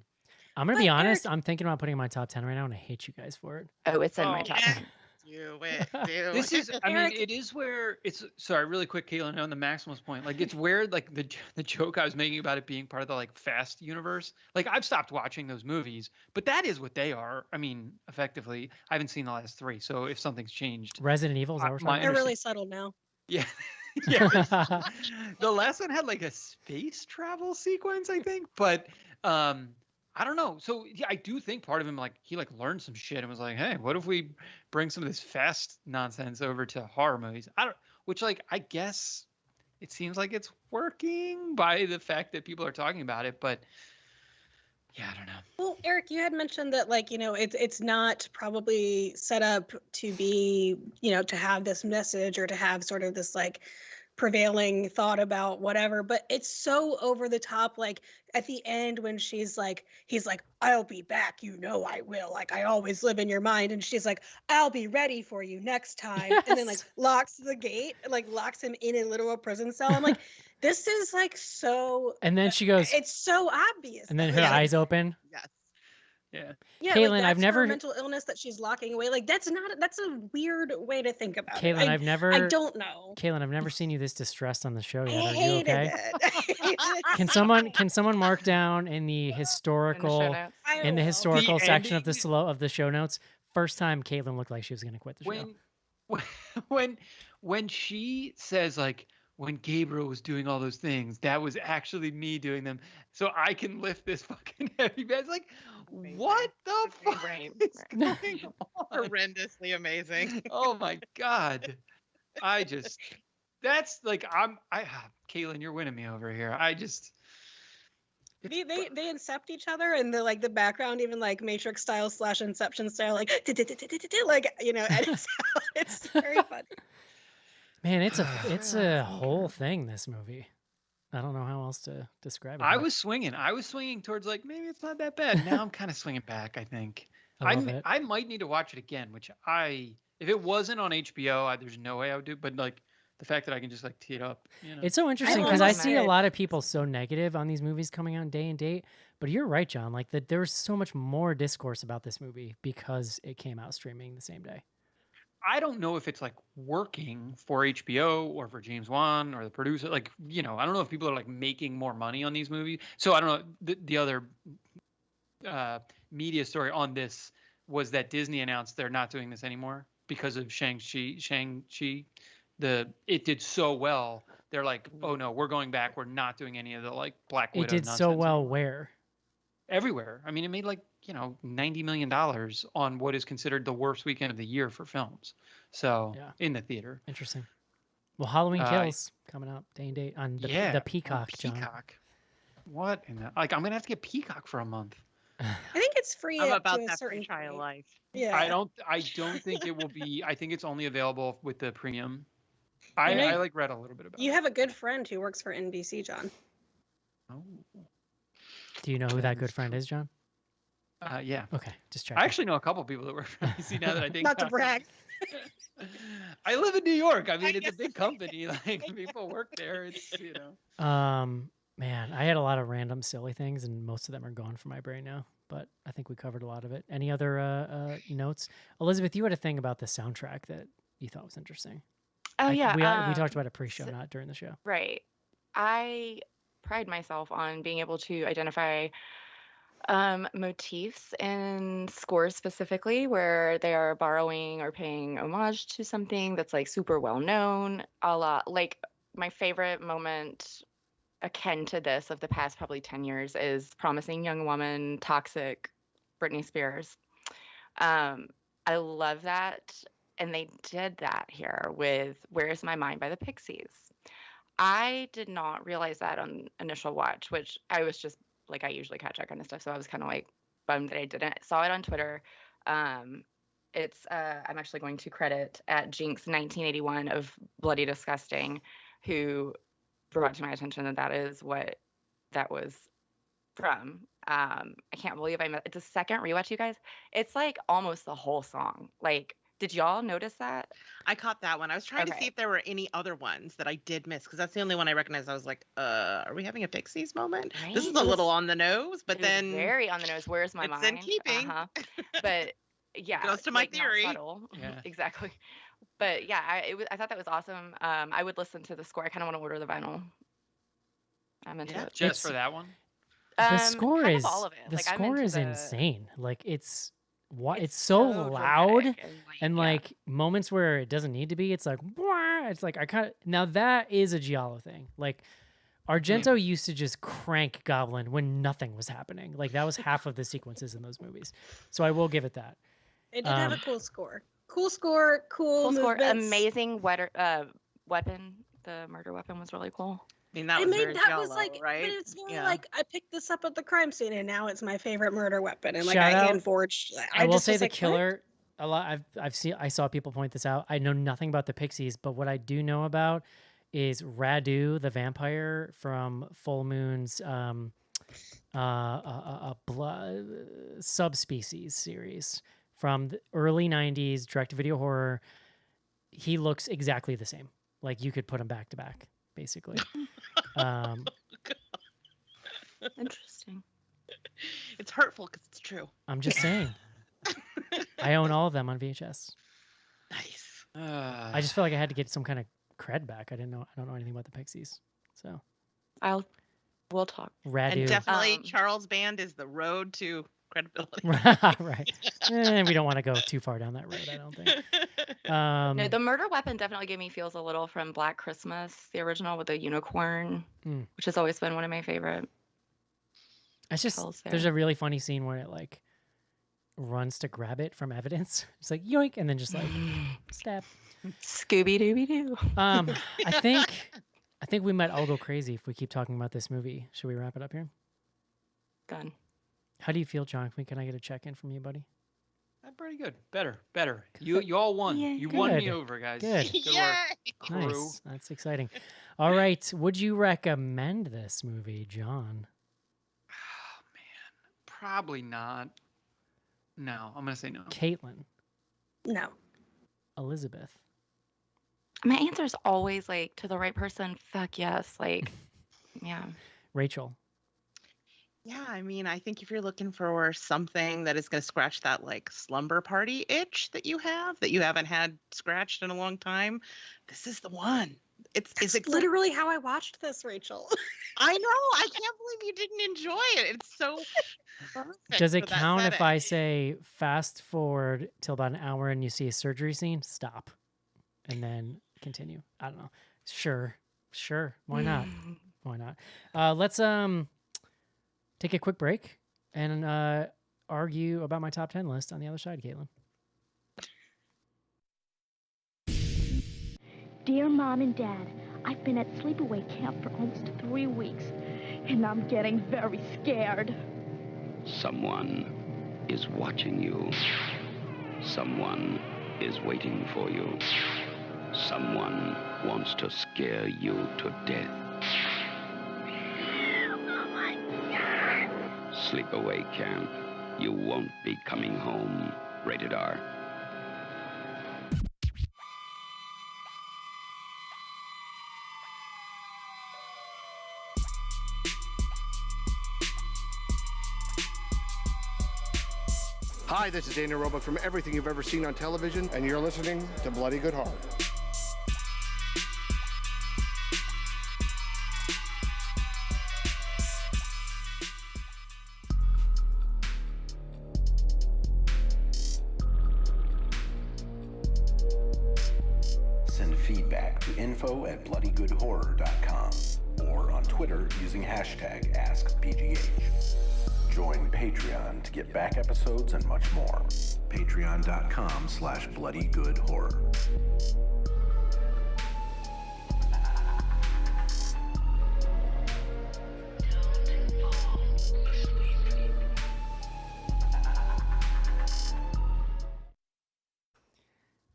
I'm gonna But be honest. Eric- I'm thinking about putting it in my top 10 right now, and I hate you guys for it. Oh, it's in my Oh, top yeah. 10. Do it. This is, I mean, Eric- it is where it's. Sorry, really quick, Caitlin, on the maximalist point. Like, it's where like the joke I was making about it being part of the like Fast universe. Like, I've stopped watching those movies, but that is what they are. I mean, effectively, I haven't seen the last 3, so if something's changed, Resident Evil. Is that what we're My- talking they're really subtle now. yeah. Yeah, about? the last one had like a space travel sequence, I think, but I don't know. So yeah, I do think part of him like he like learned some shit and was like, hey, what if we bring some of this fast nonsense over to horror movies? Which like I guess it seems like it's working by the fact that people are talking about it, but yeah, I don't know. Well, Eric, you had mentioned that it's not probably set up to be, to have this message or to have sort of this like prevailing thought about whatever, but it's so over the top. Like at the end when he's like, I'll be back, I will. Like I always live in your mind. And she's like, I'll be ready for you next time. And then like Yes. locks the gate, like locks him in a literal prison cell. I'm like, this is like so, And then she goes, it's so obvious. and then her Yeah. eyes open. Yes. Yeah. Yeah, Caitlin, like I've that's never- her mental illness that she's locking away. Like that's a weird way to think about Caitlin, it. I've never. I don't know. Caitlin, I've never seen you this distressed on the show I yet. Are you hated okay? it. Can someone mark down in the In the show historical notes. I in the will. historical The section of the ending- slow of the show notes? First time Caitlin looked like she was gonna quit the show. when when she says like when Gabriel was doing all those things, that was actually me doing them, so I can lift this fucking heavy bag. It's like, what the fuck Right, is right. going on? Horrendously amazing. Oh my god. I just that's like Caitlin, you're winning me over here. They incept each other, and the background even like Matrix style / Inception style, like like edits out. It's very funny. Man, it's a whole thing. This movie. I don't know how else to describe it. I was swinging towards like maybe it's not that bad. Now I'm kind of swinging back. I think I love it. I might need to watch it again. Which if it wasn't on HBO, there's no way I would do. But like the fact that I can just like tee it up, It's so interesting because I almost see a did. lot of people so negative on these movies coming out day and date. But you're right, John. Like there's so much more discourse about this movie because it came out streaming the same day. I don't know if it's like working for HBO or for James Wan or the producer. Like, I don't know if people are like making more money on these movies. So I don't know. The other media story on this was that Disney announced they're not doing this anymore because of Shang-Chi. It did so well. They're like, oh no, we're going back. We're not doing any of the like Black Widow It did so nonsense well anymore. where? Everywhere. I mean, it made like, $90 million on what is considered the worst weekend of the year for films. So in the theater. Interesting. Well, Halloween Kills coming out day and date on the Peacock, John. Peacock. What in the I'm gonna have to get Peacock for a month. I think it's free I'm up about to a that certain free trial point. life. Yeah. I don't think it will be. I think it's only available with the premium. You know, I like read a little bit about You it. have a good friend who works for NBC, John. Oh. Do you know who that good friend is, John? Yeah. Okay, just check. I actually know a couple people that work for NBC now that I think Not to about it. brag. I live in New York. I mean, it's a guess big company. Like people work there. It's Man, I had a lot of random silly things, and most of them are gone from my brain now. But I think we covered a lot of it. Any other notes? Elizabeth, you had a thing about the soundtrack that you thought was interesting. Oh yeah. We talked about it pre-show, not during the show. Right. I pride myself on being able to identify motifs in scores specifically where they are borrowing or paying homage to something that's like super well known. A lot like my favorite moment akin to this of the past probably 10 years is Promising Young Woman, Toxic, Britney Spears. I love that. And they did that here with Where's My Mind by the Pixies. I did not realize that on initial watch, which I was just like, I usually catch that kind of stuff. So I was kind of like bummed that I didn't. Saw it on Twitter. It's I'm actually going to credit at Jinx 1981 of Bloody Disgusting, who brought to my attention that is what that was from. I can't believe it's a second rewatch, you guys. It's like almost the whole song. Like, did y'all notice that? I caught that one. I was trying to see if there were any other ones that I did miss because that's the only one I recognized. I was like, are we having a Pixies moment? Right? This is a little on the nose, but It was then very on the nose. Where's my mind? it's in keeping. But yeah, Goes to my like, not theory. subtle. Yeah. Exactly. But yeah, I thought that was awesome. I would listen to the score. I kind of want to order the vinyl. I'm into it. Just for that one. The score kind is of all of it. the Like, I'm score into is the- insane. Like it's It's so loud dramatic and yeah. like moments where it doesn't need to be. It's like "Wah!" It's like I kind of now that is a Giallo thing. Like Argento used to just crank Goblin when nothing was happening. Like that was half of the sequences in those movies. So I will give it that. It did have a cool score. Cool score, cool score, movements. amazing weapon. The murder weapon was really cool. I mean, that I was mean, very that Giallo, was like, right? but it's more Yeah. like I picked this up at the crime scene, and now it's my favorite murder weapon, and like Shout I out- hand forged. I will just say was the like, what? killer. A lot. I saw people point this out. I know nothing about the Pixies, but what I do know about is Radu, the vampire from Full Moon's blood subspecies series from the early '90s direct-to-video horror. He looks exactly the same. Like you could put him back to back, basically. Interesting. It's hurtful because it's true. I'm just saying. I own all of them on VHS. Nice. I just feel like I had to get some kind of cred back. I don't know anything about the Pixies. So We'll talk. Radu. And definitely Um, Charles Band is the road to credibility. Right. We don't want to go too far down that road, I don't think. No, the murder weapon definitely gave me feels a little from Black Christmas, the original with the unicorn, which has always been one of my favorite. It's just kills there's there. a really funny scene where it like runs to grab it from evidence. It's like yoink, and then just like stab. Scooby Dooby Doo. I think we might all go crazy if we keep talking about this movie. Should we wrap it up here? Done. How do you feel, John? Can I get a check-in from you, buddy? I'm pretty good. Better. You all won. Yeah, You won me good. over, guys. Good. Good work, crew. Nice. That's exciting. All right. Would you recommend this movie, John? Oh man, probably not. No, I'm gonna say no. Caitlin, No. Elizabeth. My answer is always like to the right person. Fuck yes. Like, yeah. Rachel. Yeah, I mean, I think if you're looking for something that is going to scratch that like slumber party itch that you haven't had scratched in a long time, this is the one. It's literally how I watched this, Rachel. I know. I can't believe you didn't enjoy it. It's so perfect. Does it for that count if I setting. say fast forward till about an hour and you see a surgery scene? Stop. And then continue. I don't know. Sure. Why not? Why not? Let's take a quick break and argue about my top 10 list on the other side, Caitlin. Dear Mom and Dad, I've been at sleepaway camp for almost 3 weeks, and I'm getting very scared. Someone is watching you. Someone is waiting for you. Someone wants to scare you to death. Sleepaway camp. You won't be coming home. Rated R. Hi, this is Daniel Roebuck from Everything You've Ever Seen on Television, and you're listening to Bloody Good Heart. Send feedback to info@bloodygoodhorror.com or on Twitter using hashtag AskBGH. Join Patreon to get back episodes and much more. Patreon.com/bloodygoodhorror.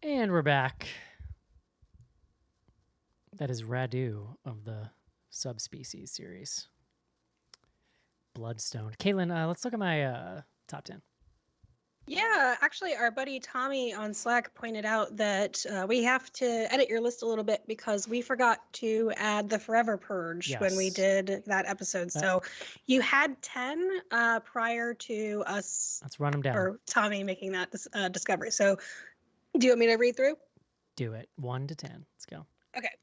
And we're back. That is Radu of the Subspecies series. Bloodstone. Caitlin, let's look at my top 10. Yeah, actually, our buddy Tommy on Slack pointed out that we have to edit your list a little bit because we forgot to add the Forever Purge when we Yes. did that episode. So you had 10 prior to us Let's run them down. or Tommy making that discovery. So do you want me to read through? Do it. 1 to 10. Let's go. Okay.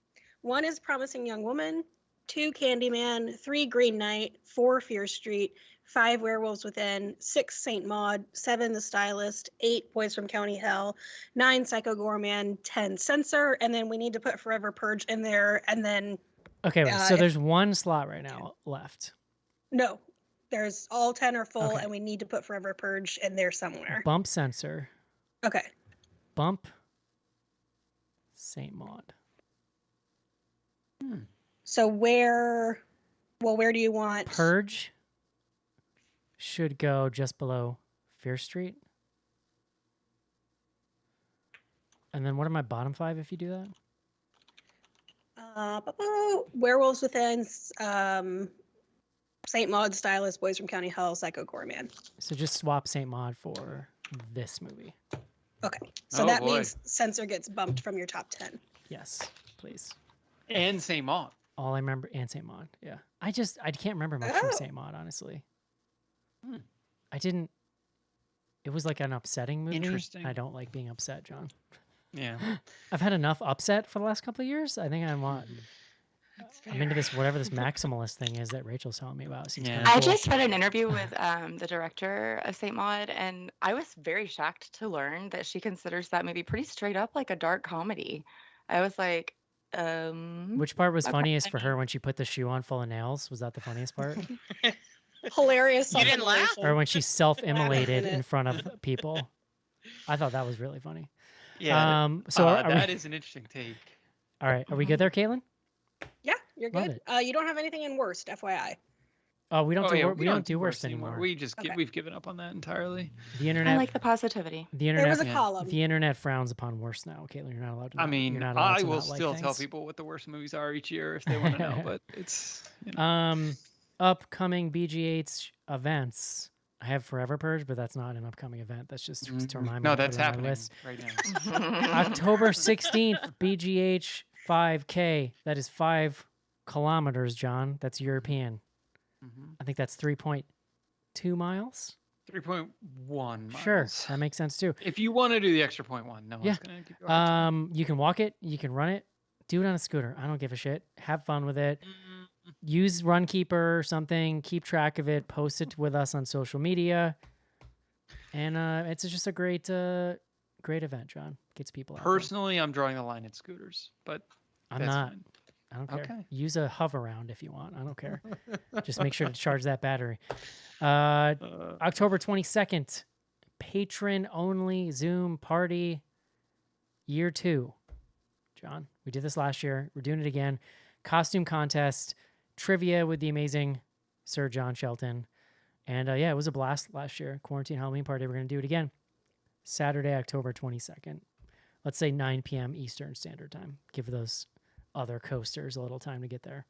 1 is Promising Young Woman, 2 Candyman, 3 Green Knight, 4 Fear Street, 5 Werewolves Within, 6 Saint Maud, 7 The Stylist, 8 Boys from County Hell, 9 Psycho Gorman, 10 Censor, and then we need to put Forever Purge in there, and then Okay, wait, so if- there's one slot right now left. no, there's all 10 are full, Okay. and we need to put Forever Purge in there somewhere. Bump Sensor. Okay. Bump Saint Maud. So where do you want? Purge should go just below Fear Street. And then what are my bottom 5 if you do that? Werewolves Within, Saint Maud, Stylist, Boys from County Hell, Psycho Gorman. So just swap Saint Maud for this movie. Okay, so Oh, that boy. means Censor gets bumped from your top 10. Yes, please. And Saint Maud. All I remember, and Saint Maud. Yeah. I can't remember much from Oh. Saint Maud, honestly. Hmm. It was like an upsetting movie. Interesting. I don't like being upset, John. Yeah. I've had enough upset for the last couple of years. I think I want I'm into this whatever this maximalist thing is that Rachel's telling me about. Seems Yeah. kinda I cool. just read an interview with the director of Saint Maud, and I was very shocked to learn that she considers that movie pretty straight up like a dark comedy. I was like, Which part was okay. funniest for her when she put the shoe on full of nails? Was that the funniest part? Hilarious. You didn't laugh? self-immolation. Or when she self-immolated minute. in front of people? I thought that was really funny. Yeah. So are that we, is an interesting take. all right, are we good there, Caitlin? Yeah, you're Love good. it. You don't have anything in worst, FYI. Oh, we don't do yeah, we don't do worst anymore. We just Okay. we've given up on that entirely. The I internet like the positivity. the There was internet a column. the internet frowns upon worst now, Caitlin. You're not allowed to. I not- mean, you're not allowed I to will not like still tell things. people what the worst movies are each year if they want to know, but it's Upcoming BGH events. I have Forever Purge, but that's not an upcoming event. That's just to remind me. no, to put that's it on my happening list. right now. October 16th, BGH 5K. That is 5 kilometers, John. That's European. I think that's 3.2 miles. 3.1 miles. Sure, that makes sense too. If you want to do the extra 0.1, no Yeah. one's gonna give you a hard time. You can walk it, you can run it, do it on a scooter. I don't give a shit. Have fun with it. Use Runkeeper or something. Keep track of it. Post it with us on social media. And it's just a great event, John. Gets people out there. Personally, I'm drawing the line at scooters, but I'm that's not. fine. I don't care. Okay. Use a hover round if you want. I don't care. Just make sure to charge that battery. October 22nd, patron only Zoom party year 2. John, we did this last year. We're doing it again. Costume contest, trivia with the amazing Sir John Shelton. And yeah, it was a blast last year. Quarantine Halloween party. We're going to do it again. Saturday, October 22nd. Let's say 9 p.m. Eastern Standard Time. Give those other coasters a little time to get there.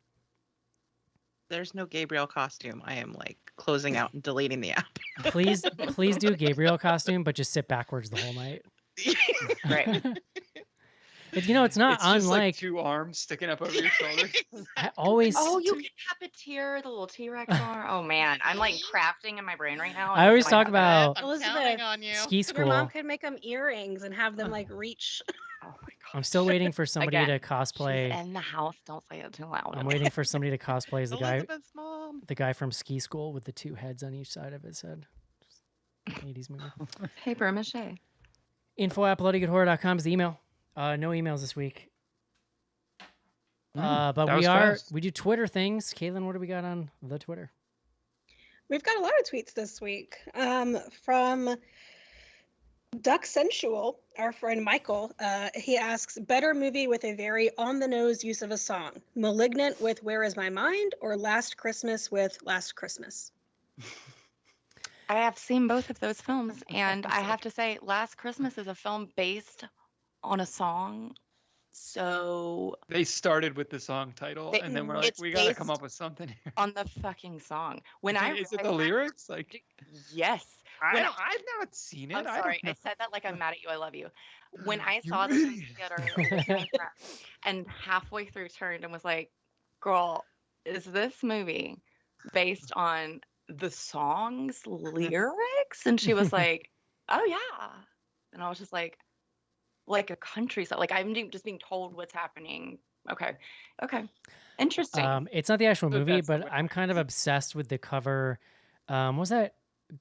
There's no Gabriel costume. I am like closing out and deleting the app. Please do Gabriel costume, but just sit backwards the whole night. Right. It's not It's just like unlike. 2 arms sticking up over your shoulders. I always. Oh, you can puppeteer the little T-Rex arm. Oh man, I'm like crafting in my brain right now. I always Like, talk about I'm Elizabeth, counting on you. ski Your school. mom could make them earrings and have them like reach. Oh my god. I'm still waiting for somebody Again, to cosplay. She's in the house. Don't say it too loud. I'm waiting for somebody to cosplay as Elizabeth's mom. the guy from Ski School with the 2 heads on each side of his head. 80s movie. Paper mache. info@bloodygoodhorror.com is the email. No emails this week. But that we was are fast. we do Twitter things. Caitlin, what do we got on the Twitter? We've got a lot of tweets this week from Duck Sensual, our friend Michael. He asks, better movie with a very on-the-nose use of a song. Malignant with Where Is My Mind or Last Christmas with Last Christmas? I have seen both of those films, and I have to say, Last Christmas is a film based on a song. So They started with the song title, They- and then we're like, it's we gotta come based up with something here. on the fucking song. When Is it the lyrics? Like, Yes. When I've not seen it. I'm I don't sorry. know. I said that like I'm mad at you. I love you. When I You saw this in really- the theater and halfway through turned and was like, girl, is this movie based on the song's lyrics? And she was like, oh, yeah. And I was just like a country song. Like, I'm just being told what's happening. Okay. Interesting. It's not the actual So movie, that's the but way- I'm kind of obsessed with the cover. What was that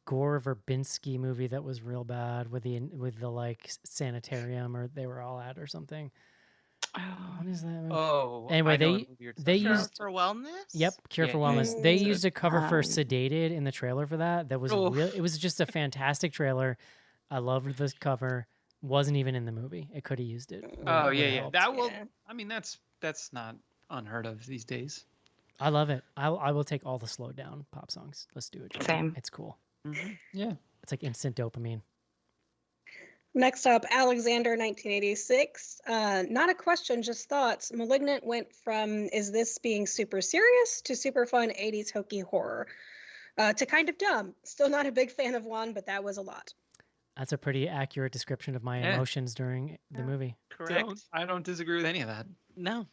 Gore Verbinski movie that was real bad with the like sanitarium or they were all at or something? What is that movie? Oh, Anyway, I know what movie you're they talking about. used For wellness? Yep, Cure Yeah, for yeah, Wellness. They yeah. used a cover for Um, Sedated in the trailer for that. That was Oh. real. It was just a fantastic trailer. I loved this cover. Wasn't even in the movie. It could have used it. Oh Would've yeah, yeah. helped. That will. Yeah. I mean, that's not unheard of these days. I love it. I will take all the slowed down pop songs. Let's do it. Jordan. Same. It's cool. Yeah. It's like instant dopamine. Next up, Alexander, 1986. Not a question, just thoughts. Malignant went from is this being super serious to super fun 80s hokey horror to kind of dumb. Still not a big fan of one, but that was a lot. That's a pretty accurate description of my Yeah. emotions during the Yeah. movie. Correct. I don't disagree with any of that. No.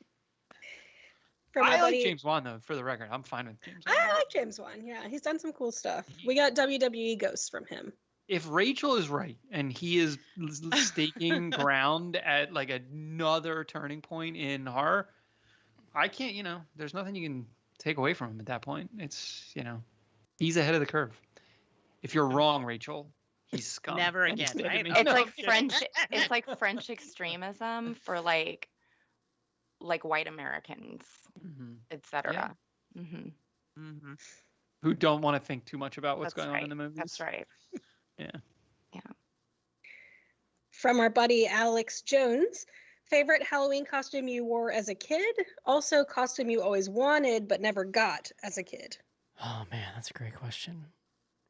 From my I like buddy- James Wan though. For the record, I'm fine with James Wan. I like James Wan. Yeah, he's done some cool stuff. We got WWE Ghosts from him. If Rachel is right and he is staking ground at like another turning point in horror, I can't, there's nothing you can take away from him at that point. It's, he's ahead of the curve. If you're wrong, Rachel, he's scum. Never again, Instead of right? me. It's No, like I'm kidding. French. It's like French extremism for like white Americans, Mhm. etc. hmm Mhm. Who don't want to think too much about what's That's going right. on in the movies. That's right. Yeah. From our buddy Alex Jones, favorite Halloween costume you wore as a kid? Also, costume you always wanted but never got as a kid. Oh man, that's a great question.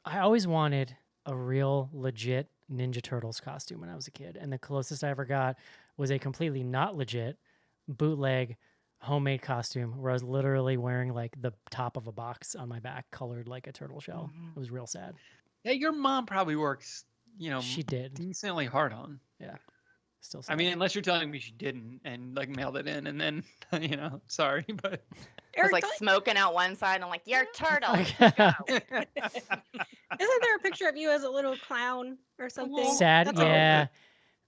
I always wanted a real legit Ninja Turtles costume when I was a kid, and the closest I ever got was a completely not legit bootleg homemade costume where I was literally wearing like the top of a box on my back colored like a turtle shell. Mhm. It was real sad. Yeah, your mom probably works, She did. decently hard on. Yeah. Still I sad. mean, unless you're telling me she didn't and like mailed it in and then, sorry, but It was Eric, like don't- smoking out one side, and I'm like, "You're turtle." isn't there a picture of you as a little clown or something? sad, That's yeah.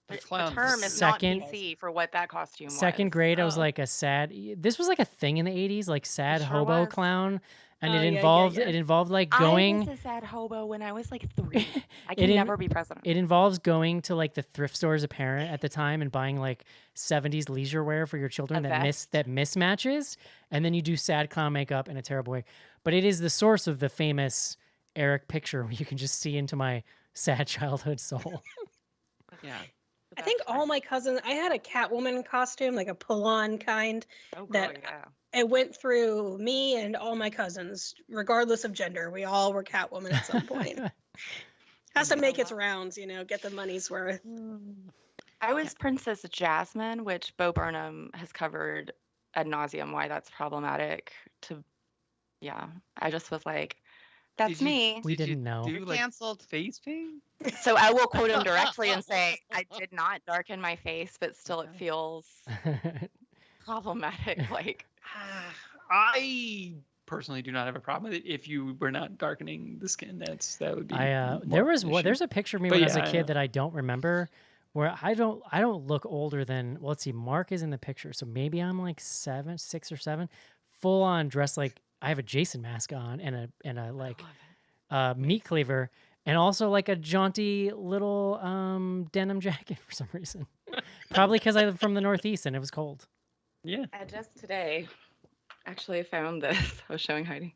the The clown. term is Second- not PC for what that costume was. Second grade, I was Oh. like a sad. This was like a thing in the '80s, like sad sure hobo was. clown, and Oh, it yeah, yeah, involved yeah. it involved like I going. was a sad hobo when I was like 3. I It can in- never be president. It involves going to like the thrift store as a parent at the time and buying like '70s leisure wear for your children A that vest. mismatches, and then you do sad clown makeup in a terrible way. But it is the source of the famous Eric picture where you can just see into my sad childhood soul. Yeah. I think all my cousins, I had a Catwoman costume, like a pull-on kind. Oh, that- girl, yeah. It went through me and all my cousins, regardless of gender. We all were Catwoman at some point. Has to make its rounds, get the money's worth. I was Princess Jasmine, which Bo Burnham has covered ad nauseum why that's problematic. Yeah, I just was like, "That's Did you- me." We Did you didn't know. Do You're like canceled. face paint? So I will quote him directly and say, "I did not darken my face, but still it feels problematic." Like, I personally do not have a problem with it if you were not darkening the skin. That would be. There was there's a picture of me But when I was yeah, a I kid know. that I don't remember, where I don't look older than, well, let's see, Mark is in the picture, so maybe I'm like 6 or 7, full on dressed like I have a Jason mask on and a like meat cleaver, and also like a jaunty little denim jacket for some reason. Probably because I'm from the Northeast and it was cold. Yeah. I just today actually found this. I was showing Heidi.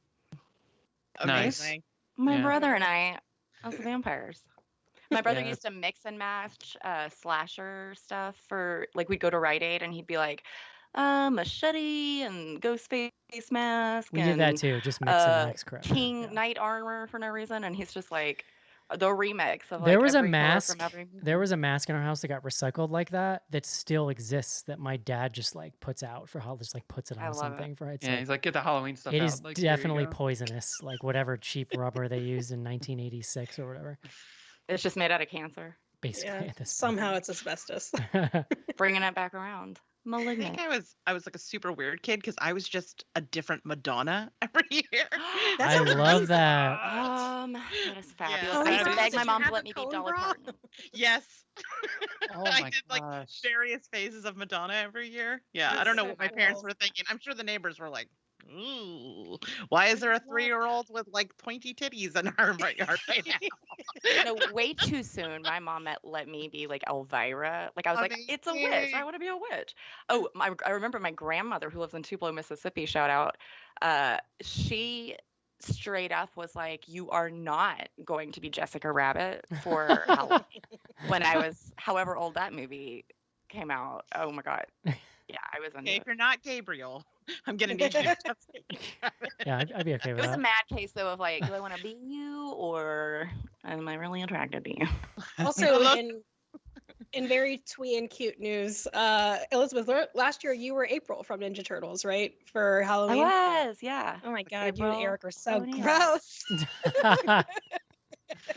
Nice. Amazing. My Yeah. brother and I as vampires. My brother Yeah. used to mix and match slasher stuff for, like, we'd go to Rite Aid and he'd be like, machete and ghost face mask. We did that and, too, just mix and mix crap. King Yeah. knight armor for no reason, and he's just like the remix of, There like, was a every color mask. from every movie. There was a mask in our house that got recycled like that still exists, that my dad just like puts out for just like puts it I on love it. something for it's Yeah, like, he's like, get the Halloween stuff it out. is Like, here you definitely go. poisonous, like whatever cheap rubber they used in 1986 or whatever. It's just made out of cancer. Basically, Yeah, at this somehow it's asbestos. point. Bringing it back around. I Malignant. think I was like a super weird kid because I was just a different Madonna every year. That I sounds love fun. that. That is fabulous. Yeah. I used to That beg is- my Did you mom to have let a me be cone Dolly bra? Parton. Yes. Oh I my did like gosh. various phases of Madonna every year. Yeah, I That's don't know so what my parents cool. were thinking. I'm sure the neighbors were like, "Ooh, why is there a 3-year-old with like pointy titties in our yard right now?" No, way too soon. My mom let me be like Elvira. Like, I was like, it's a witch. Amazing. I want to be a witch. Oh, I remember my grandmother, who lives in Tupelo, Mississippi. Shout out. She straight up was like, "You are not going to be Jessica Rabbit for Halloween." When I was however old that movie came out. Oh my god. Yeah, I was into Okay, it. if you're not Gabriel, I'm gonna need you to just Yeah, I'd be okay It with was a that. mad case though of like, do I want to be you or am I really attracted to you? Also, love- in very twee and cute news, Elizabeth, last year you were April from Ninja Turtles, right? For I Halloween. was, yeah. Oh my god, you and April Eric are so O'Neil. gross.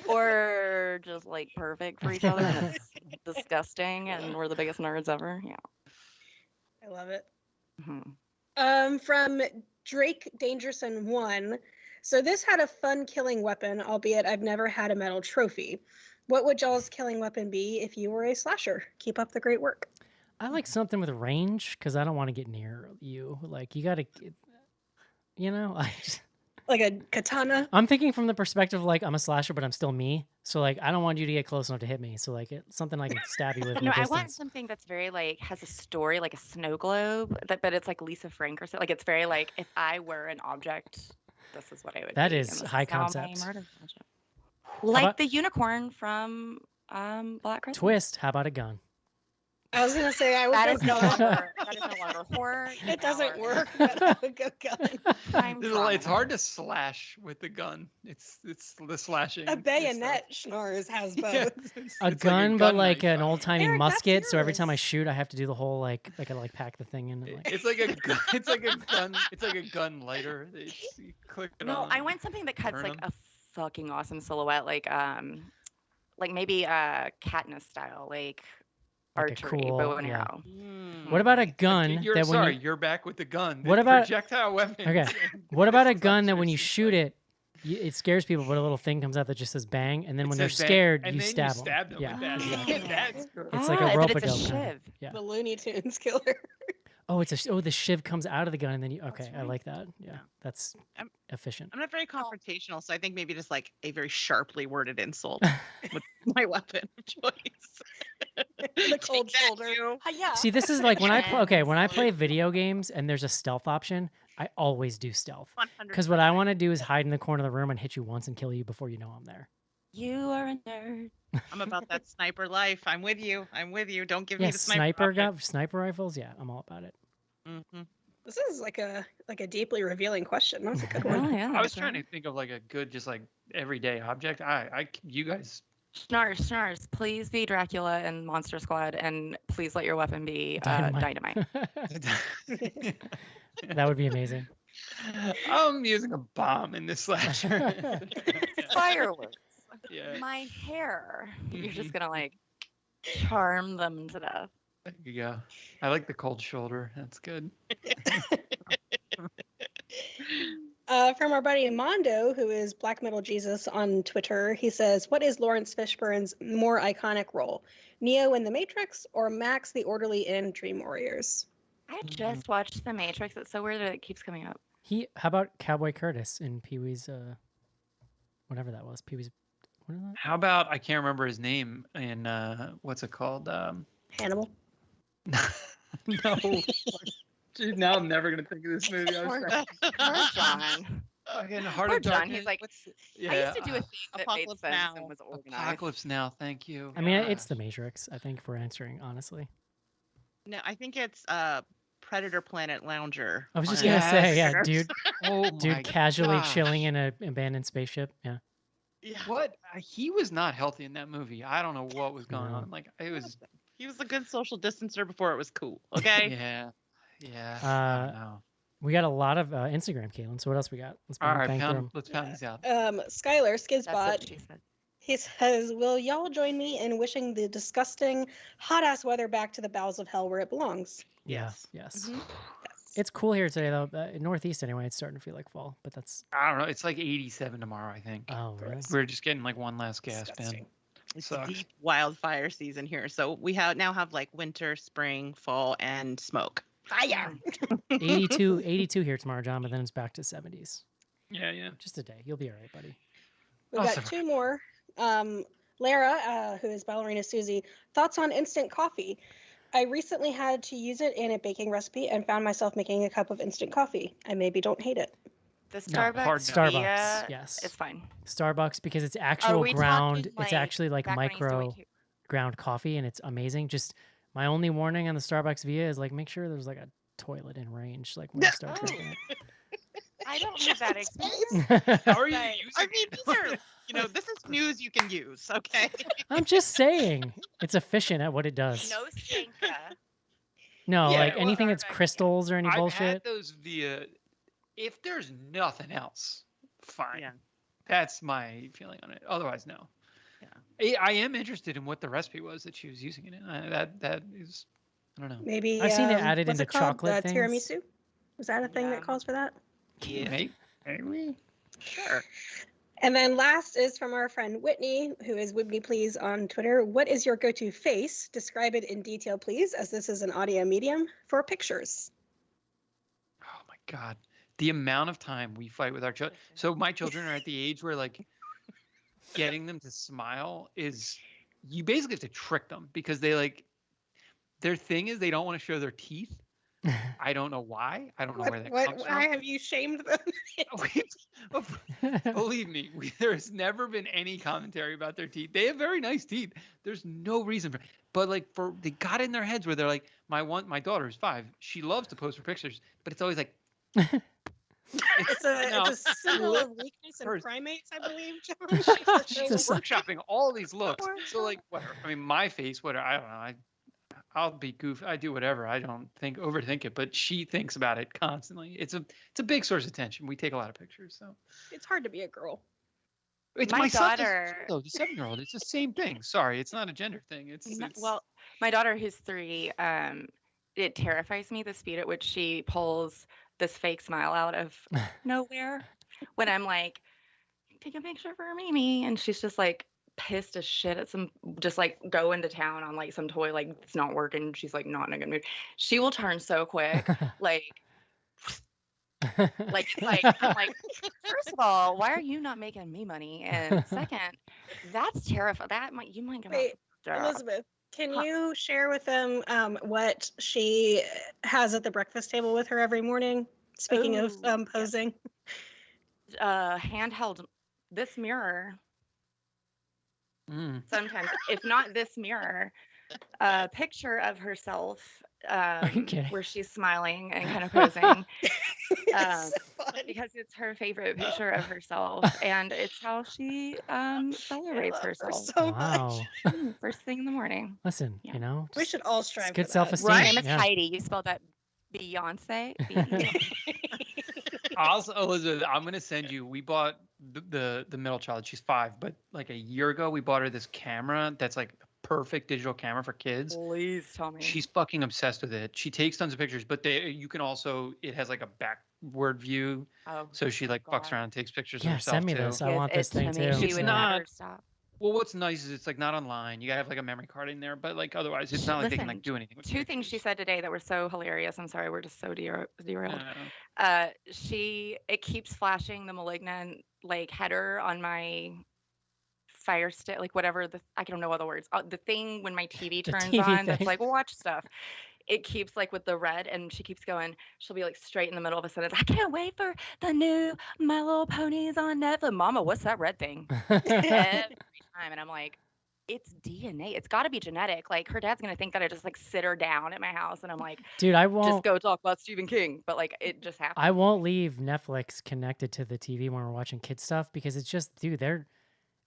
Or just like perfect for each other and it's disgusting and we're the biggest nerds ever. Yeah. I love it. Mhm. From Drake Dangerson 1. So this had a fun killing weapon, albeit I've never had a metal trophy. What would y'all's killing weapon be if you were a slasher? Keep up the great work. I like something with range because I don't want to get near you. Like you gotta, Like a katana. I'm thinking from the perspective like I'm a slasher, but I'm still me. So like I don't want you to get close enough to hit me. So like something I can stab you with from No, a I want distance. something that's very like has a story, like a snow globe, but it's like Lisa Frank or something. Like it's very like if I were an object, this is what I would That be. is and this high is now my concept. murder project. Like about- the unicorn from Black Christmas. Twist. How about a gun? I was gonna say I would That go is no gun. longer horror. It doesn't hour. work, but I would go gun. It's hard to slash with the gun. It's the slashing. A bayonet, Schnars has both. Yeah, A it's gun, but like knife. an old timey Eric, that's musket. So every yours. time I shoot, I have to do the whole like I gotta like pack the thing in. And, like, It's like a gun. It's like a gun. It's like a gun lighter. You click it No, on. I want something that cuts burn like 'em. a fucking awesome silhouette, like maybe Katniss style, like Like a archery, cool- bow and yeah. arrow. What about a gun You're that when sorry. you You're back with the gun. What The about- projectile weapons? Okay. and what about a gun that slashers. when you shoot it, it scares people, but a little thing comes out that just says bang, and then It when they're says bang, scared, and you then stab you them. stab them Yeah. with that. exactly. That's good. It's like a but rope it's a kind. shiv. Yeah. The Looney Tunes killer. Oh, the shiv comes out of the gun, and then you. Okay, I right. like that. Yeah, Yeah. that's I'm- efficient. I'm not very confrontational, so I think maybe just like a very sharply worded insult with my weapon of choice. The cold Take that, shoulder. you. Hi-ya. See, this is like when I play. Okay, when I play Absolutely. video games and there's a stealth option, I always do stealth 100%. because what I want to do is hide in the corner of the room and hit you once and kill you before you know I'm there. You are a nerd. I'm about that sniper life. I'm with you. I'm with you. Don't give me Yeah, the sniper. sniper rifles. Yeah, I'm all about it. Mm-hmm. This is like a deeply revealing question. That was a good one. Oh yeah. I was trying to think of like a good, just like everyday object. You guys. Schnars, please be Dracula and Monster Squad, and please let your weapon be dynamite. That would be amazing. I'm using a bomb in this slasher. Fireworks. Yeah. My hair. You're just gonna like charm them to death. There you go. I like the cold shoulder. That's good. From our buddy Mondo, who is Black Metal Jesus on Twitter, he says, "What is Lawrence Fishburne's more iconic role, Neo in The Matrix or Max the Orderly in Dream Warriors?" I just watched The Matrix. It's so weird that it keeps coming up. How about Cowboy Curtis in Pee Wee's, whatever that was, Pee Wee's, what is that? How about I can't remember his name in what's it called? Hannibal. No. Dude, now I'm never gonna think of this movie. I was trying. Poor John. Fucking Heart Poor of John. Darkness. He's like, Yeah. I used to do a thing that made Apocalypse sense Now. and was organized. Apocalypse Now. Thank you. I mean, it's Gosh. The Matrix, I think, for answering, honestly. No, I think it's Predator Planet Lounger. I was just on going to say, Yes. yeah, dude, Oh my dude casually gosh. chilling in an abandoned spaceship. Yeah. Yeah. What? He was not healthy in that movie. I don't know what was going No. on. Like it was. He was a good social distancer before it was cool. Okay. Yeah. Yeah. I don't know. We got a lot of Instagram, Caitlin. So what else we got? Let's All right, bang through 'em. let's pound these out. Skylar That's what Skizbot, she said. he says, "Will y'all join me in wishing the disgusting, hot-ass weather back to the bowels of hell where it belongs?" Yeah. Yes. Yes. Yes. It's cool here today, though. Northeast, anyway, it's starting to feel like fall, but that's. I don't know. It's like 87 tomorrow. I think. Oh, really? We're just getting like one last gasp in. Disgusting. It's Sucks. deep wildfire season here. So we now have like winter, spring, fall, and smoke. Fire. 82 here tomorrow, John, but then it's back to 70s. Yeah, yeah. Just a day. You'll be all right, buddy. We've Awesome. got two more. Lara, who is Ballerina Susie, thoughts on instant coffee. I recently had to use it in a baking recipe and found myself making a cup of instant coffee. I maybe don't hate it. The No, hard Starbucks. no. Starbucks, Via, yes. It's fine. Starbucks because it's Are actual we ground. talking, It's actually like back when I used to micro wait here? ground coffee, and it's amazing. Just my only warning on the Starbucks Via is like make sure there's like a toilet in range, like when you start Oh. drinking I don't have that experience. it. How are you Right. using I mean, these are, this is news you can use. Okay. I'm just saying, it's efficient at what it does. No stanka. No, Yeah, like well, anything that's Starbucks, yeah. crystals or any I've had bullshit. those via. If there's nothing else, fine. Yeah. That's my feeling on it. Otherwise, no. I am interested in what the recipe was that she was using it in. That is, I don't know. Maybe I've seen it added what's into it called? chocolate things. Tiramisu. Was that a thing Yeah. that calls for that? Yeah. Maybe. Sure. And then last is from our friend Whitney, who is Whitney Please on Twitter. What is your go-to face? Describe it in detail, please, as this is an audio medium for pictures. Oh my God. The amount of time we fight with our children. So my children are at the age where like getting them to smile is, you basically have to trick them because they like, their thing is they don't want to show their teeth. I don't know why. I don't know where that comes Why from. have you shamed them? Believe me, there's never been any commentary about their teeth. They have very nice teeth. There's no reason for, but like they got in their heads where they're like, my daughter's 5. She loves to pose for pictures, but it's always like, It's a symbol of weakness in Hers. primates, I believe, John. she's workshopping all these looks. So like, whatever. I mean, my face, whatever. I don't know. I'll be goofy. I do whatever. I don't overthink it, but she thinks about it constantly. It's a big source of tension. We take a lot of pictures, so It's hard to be a girl. it's My son daughter- though, the 7-year-old. It's the same thing. Sorry, it's not a gender thing. It's Well, my daughter, who's 3, it terrifies me the speed at which she pulls this fake smile out of nowhere when I'm like, take a picture for Mimi, and she's just like pissed as shit at just like go into town on like some toy, like it's not working. She's like not in a good mood. She will turn so quick, like I'm like, first of all, why are you not making me money? And second, that's terrifying. You might get Wait, Elizabeth, can you share with them what she has at the breakfast table with her every morning? Speaking of posing. Handheld, this mirror. Sometimes, if not this mirror, a picture of herself you kidding? where she's smiling and kind of posing. Because it's her favorite picture of herself, and it's how she celebrates herself. So Wow. First thing in the morning. Listen, you know, We should all strive it's good for that. self-esteem. Her name is yeah. Heidi. You spelled that Beyonce. Also, Elizabeth, I'm gonna send you. We bought the middle child. She's 5, but like a year ago, we bought her this camera that's like a perfect digital camera for kids. Please tell me. She's fucking obsessed with it. She takes tons of pictures, but you can also, it has like a backward view. Oh, So she like fucks around and takes pictures of Yeah, herself send me too. this. I want this thing too. She It's would not- never stop. Well, what's nice is it's like not online. You gotta have like a memory card in there, but like otherwise, it's not like they can like do anything. With Two things she said today that were so hilarious. I'm sorry, we're just so derailed. Uh, It keeps flashing the Malignant like header on my Fire Stick, like whatever I don't know all the words. The thing when my TV The turns TV on that's thing. like watch stuff. It keeps like with the red, and she keeps going. She'll be like straight in the middle of a sentence. I can't wait for the new My Little Ponies on Netflix. Mama, what's that red thing? Every time, and I'm like, it's DNA. It's got to be genetic. Like her dad's gonna think that I just like sit her down at my house, and I'm like, Dude, I just won't. go talk about Stephen King. But like it just happens. I won't leave Netflix connected to the TV when we're watching kid stuff because it's just, dude, they're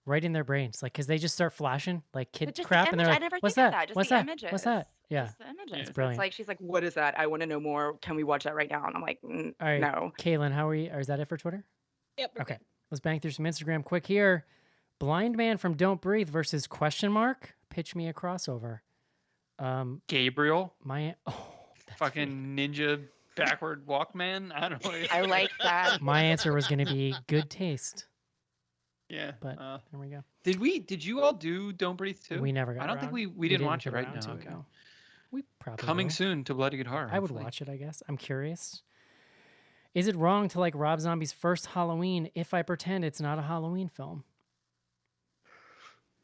right in their brains, like because they just start flashing like kid But just crap, the and they're image, like, I never "What's think of that? that. Just What's the that? images. What's that?" Yeah, Just the images. it's It's brilliant. like she's like, "What is that? I want to know more. Can we watch that right now?" And I'm like, All right, "No." Kaylin, how are you? Or is that it for Twitter? Yep. Okay, let's bang through some Instagram quick here. Blind Man from Don't Breathe versus question mark. Pitch me a crossover. Gabriel, My fucking ninja backward Walkman. I don't know. I like that. my answer was going to be good taste, Yeah, but there we go. Did you all do Don't Breathe too? We never got. I don't think around- we didn't watch it get right around now. to it, Okay. no. We probably Coming will. soon to Bloody Good Horror. I would hopefully. watch it, I guess. I'm curious. Is it wrong to like Rob Zombie's first Halloween if I pretend it's not a Halloween film?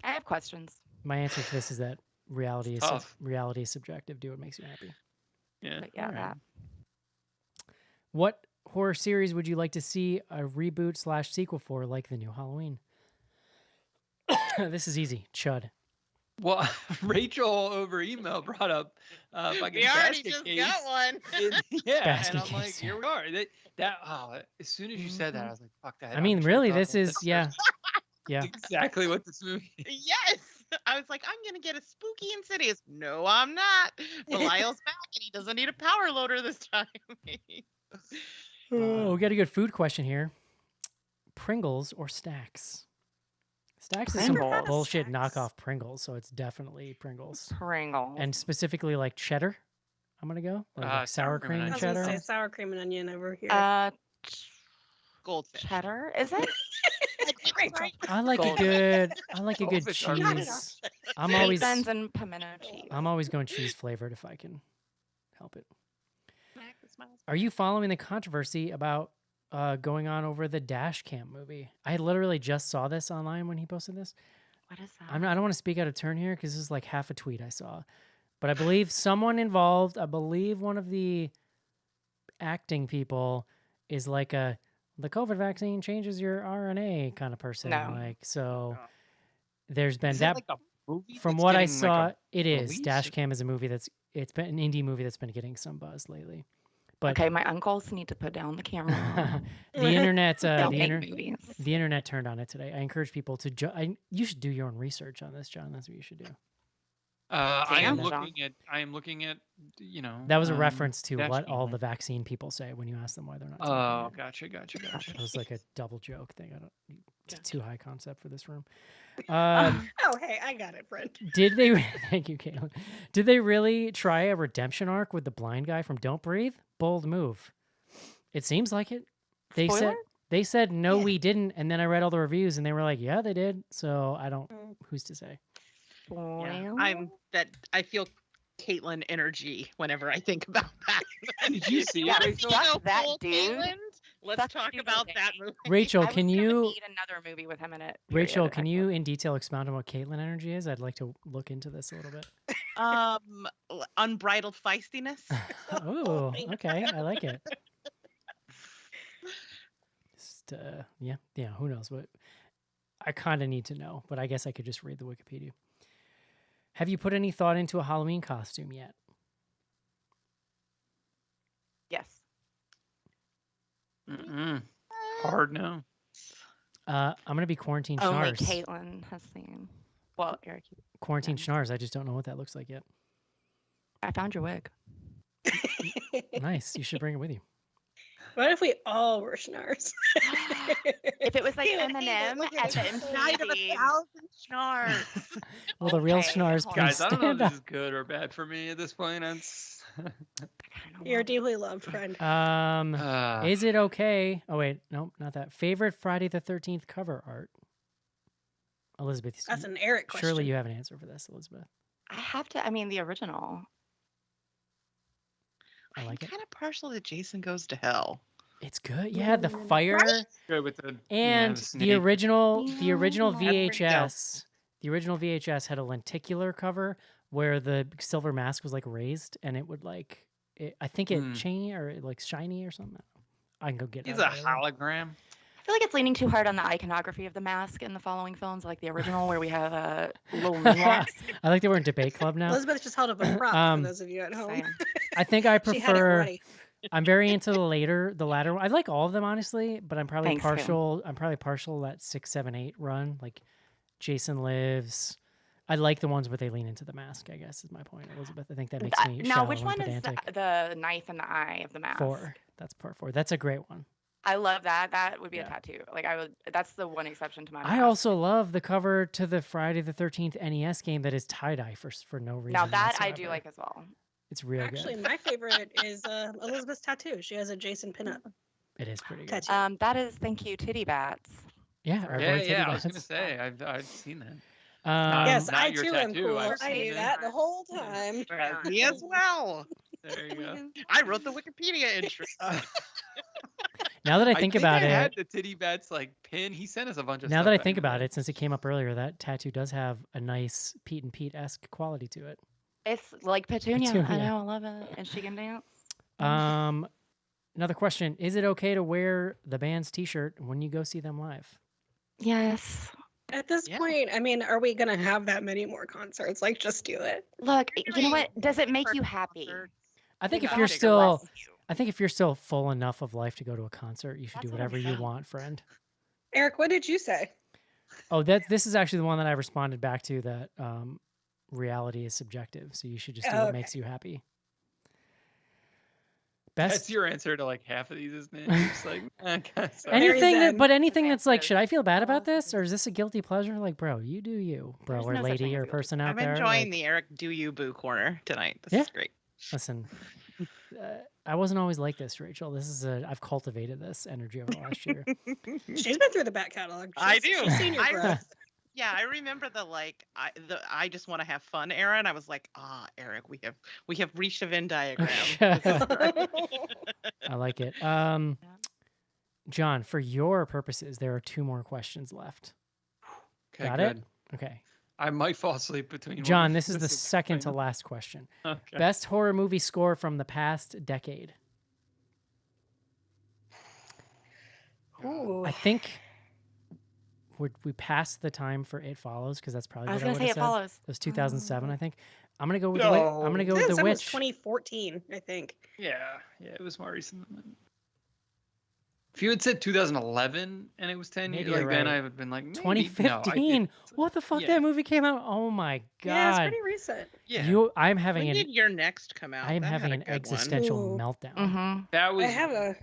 I have questions. My answer to this is that reality is tough. reality is subjective. Do what makes you happy. Yeah. But yeah, all right. that. What horror series would you like to see a reboot / sequel for, like the new Halloween? This is easy. Chud. Well, Rachel over email brought up fucking We already basket just case. got one. Yeah, Basket and I'm like, case, here we are. As soon as you said that, I was like, fuck that. I mean, really, this is yeah. exactly what this movie is. Yes. I was like, I'm gonna get a spooky Insidious. No, I'm not. Belial's back and he doesn't need a power loader this time. Oh, we got a good food question here. Pringles or Stacks? Stacks is some Pringles. bullshit knockoff Pringles, so it's definitely Pringles. Pringles. And specifically like cheddar, I'm gonna go. Or like sour cream and I was gonna cheddar. say sour cream and onion over here. Goldfish. cheddar, is it? Rachel. I like a Goldfish. good Goldfish are good. cheese. I'm Baked always beans and pimento cheese. I'm always going cheese flavored if I can help it. Smack the smiles. Are you following the controversy about going on over the dash cam movie? I literally just saw this online when he posted this. What is that? I don't want to speak out of turn here because this is like half a tweet I saw, but I believe someone involved, I believe one of the acting people is like the COVID vaccine changes your RNA kind of person. No. Like, so there's been Is it that like a movie from that's what I getting, like, saw, it is. release? Dash cam is a movie it's been an indie movie that's been getting some buzz lately. But Okay, my uncles need to put down the camera. the internet, Don't the make internet. movies. The internet turned on it today. I encourage people to. You should do your own research on this, John. That's what you should do. I am Damn, John. looking at, you know. That was a reference to dash what cam, all right? the vaccine people say when you ask them why they're not. Oh, taking gotcha. it. It was like a double joke thing. It's too high concept for this room. Oh, hey, I got it, friend. Did they? Thank you, Caitlin. Did they really try a redemption arc with the blind guy from Don't Breathe? Bold move. It seems like it. Spoiler? They said no, Yeah. we didn't, and then I read all the reviews, and they were like, yeah, they did. So I don't. Who's to say? Yeah, Well, I feel Caitlyn energy whenever I think about that. Did you see Yeah, it, Rachel? fuck that Full dude. Caitlyn? Let's Fuck talk you, about that Jose. movie. Rachel, I was can gonna you? need another movie with him in it. Rachel, period, can actually. you in detail expound on what Caitlyn energy is? I'd like to look into this a little bit. Unbridled feistiness. Oh, okay. I like it. Just, yeah. Who knows? But I kind of need to know, but I guess I could just read the Wikipedia. Have you put any thought into a Halloween costume yet? Yes. Mm-mm. Hard no. I'm gonna be quarantine Only schnars. Caitlin has seen. Well, Eric, Quarantine schnars. I just don't know what that looks like yet. I found your wig. Nice. You should bring it with you. What if we all were schnars? If it was like Caitlin, Eminem look at the it. Night of MTV. 1,000 schnars. Will the real Okay, schnars hold please Guys, I don't know if stand this up? is good or bad for me at this point. You're deeply loved, friend. Is it okay? Oh wait, nope, not that. Favorite Friday the 13th cover art? Elizabeth, That's an Eric question. surely you have an answer for this, Elizabeth. I have to. I mean, the original. I like it. Kind of partial to Jason Goes to Hell. It's good. Yeah, the fire good with the and the the snake. original Yeah. VHS. The original VHS had a lenticular cover where the silver mask was like raised and it would like I think it shiny or like shiny or something. I can go get it. He's a hologram. I feel like it's leaning too hard on the iconography of the mask in the following films, like the original, where we have a little nuance. I like that we're in debate club now. Elizabeth just held up a prop for those of you at home. Same. I think I She had it prefer. ready. I'm very into the latter one. I like all of them honestly, but I'm probably Thanks, Kim. partial. I'm probably partial that 6, 7, 8 run, like Jason Lives. I like the ones where they lean into the mask. I guess is my point, Elizabeth. I think that makes me Now, shallow which and one is pedantic. the knife in the eye of the mask? 4. That's part 4. That's a great one. I love that. That would be Yeah. a tattoo. Like I would. That's the one exception to my. I also love the cover to the Friday the 13th NES game that is tie dye for no reason. Now that I do whatsoever. like as well. It's real Actually, good. my favorite is Elizabeth's tattoo. She has a Jason pinup It is pretty good. tattoo. That is thank you, Titty Bats. Yeah, our boy Yeah, Teddy I was gonna Bats. say I've seen that. Yes, not I your too am tattoo, cool. I've I seen knew it. that the whole time. Me as well. There you go. I wrote the Wikipedia entry. Now that I think about I it, had the Titty Bats like pin. He sent us a bunch of now stuff that I back think in the about day. it, since it came up earlier, that tattoo does have a nice Pete and Pete-esque quality to it. It's like Petunia. I Petunia. know, I love it, and she can dance. Another question: is it okay to wear the band's T-shirt when you go see them live? Yes. At this Yeah. point, I mean, are we gonna have that many more concerts? Like, just do it. Look, you know what? Does it make you happy? I think if gotta you're take a still, rest. I think if you're still full enough of life to go to a concert, you should That's do what I'm whatever you saying. want, friend. Eric, what did you say? Oh, this is actually the one that I responded back to. That reality is subjective, so you should just do what Okay. makes you happy. That's Best your answer to like half of these, isn't it? You're just like, sorry. anything zen. but anything that's like, Answers. should I feel bad about this, or is this a guilty pleasure? Like, bro, you do you, bro, There's or no such lady, thing as or a guilty person out I'm there. enjoying like, the Eric Do You Boo corner tonight. This Yeah. is great. Listen, I wasn't always like this, Rachel. I've cultivated this energy over the last year. She's been through the back catalog. I do. She's seen your growth. Yeah, I remember the I just want to have fun era, and I was like, Eric, we have reached a Venn diagram. I like it. John, for your purposes, there are 2 more questions left. Okay, Got good. it? Okay. I might fall asleep between. John, this is the second to last question. Okay. Best horror movie score from the past decade. Ooh. I think we passed the time for It Follows because that's probably I was what I gonna would say have It said. Follows. It was 2007, I think. I'm gonna go with No. I'm gonna go with The That was Witch. 2014, I think. Yeah, it was more recent than that. If you had said 2011 and it was 10 years, Maybe you're then right. I would have been like, maybe. 2015. What the fuck? Yeah. That movie came out. Oh my Yeah, it's god. pretty recent. Yeah, I'm having When an did your next come out? I am That had having a an good one. existential Ooh. meltdown. Mm-hmm. that was I have a.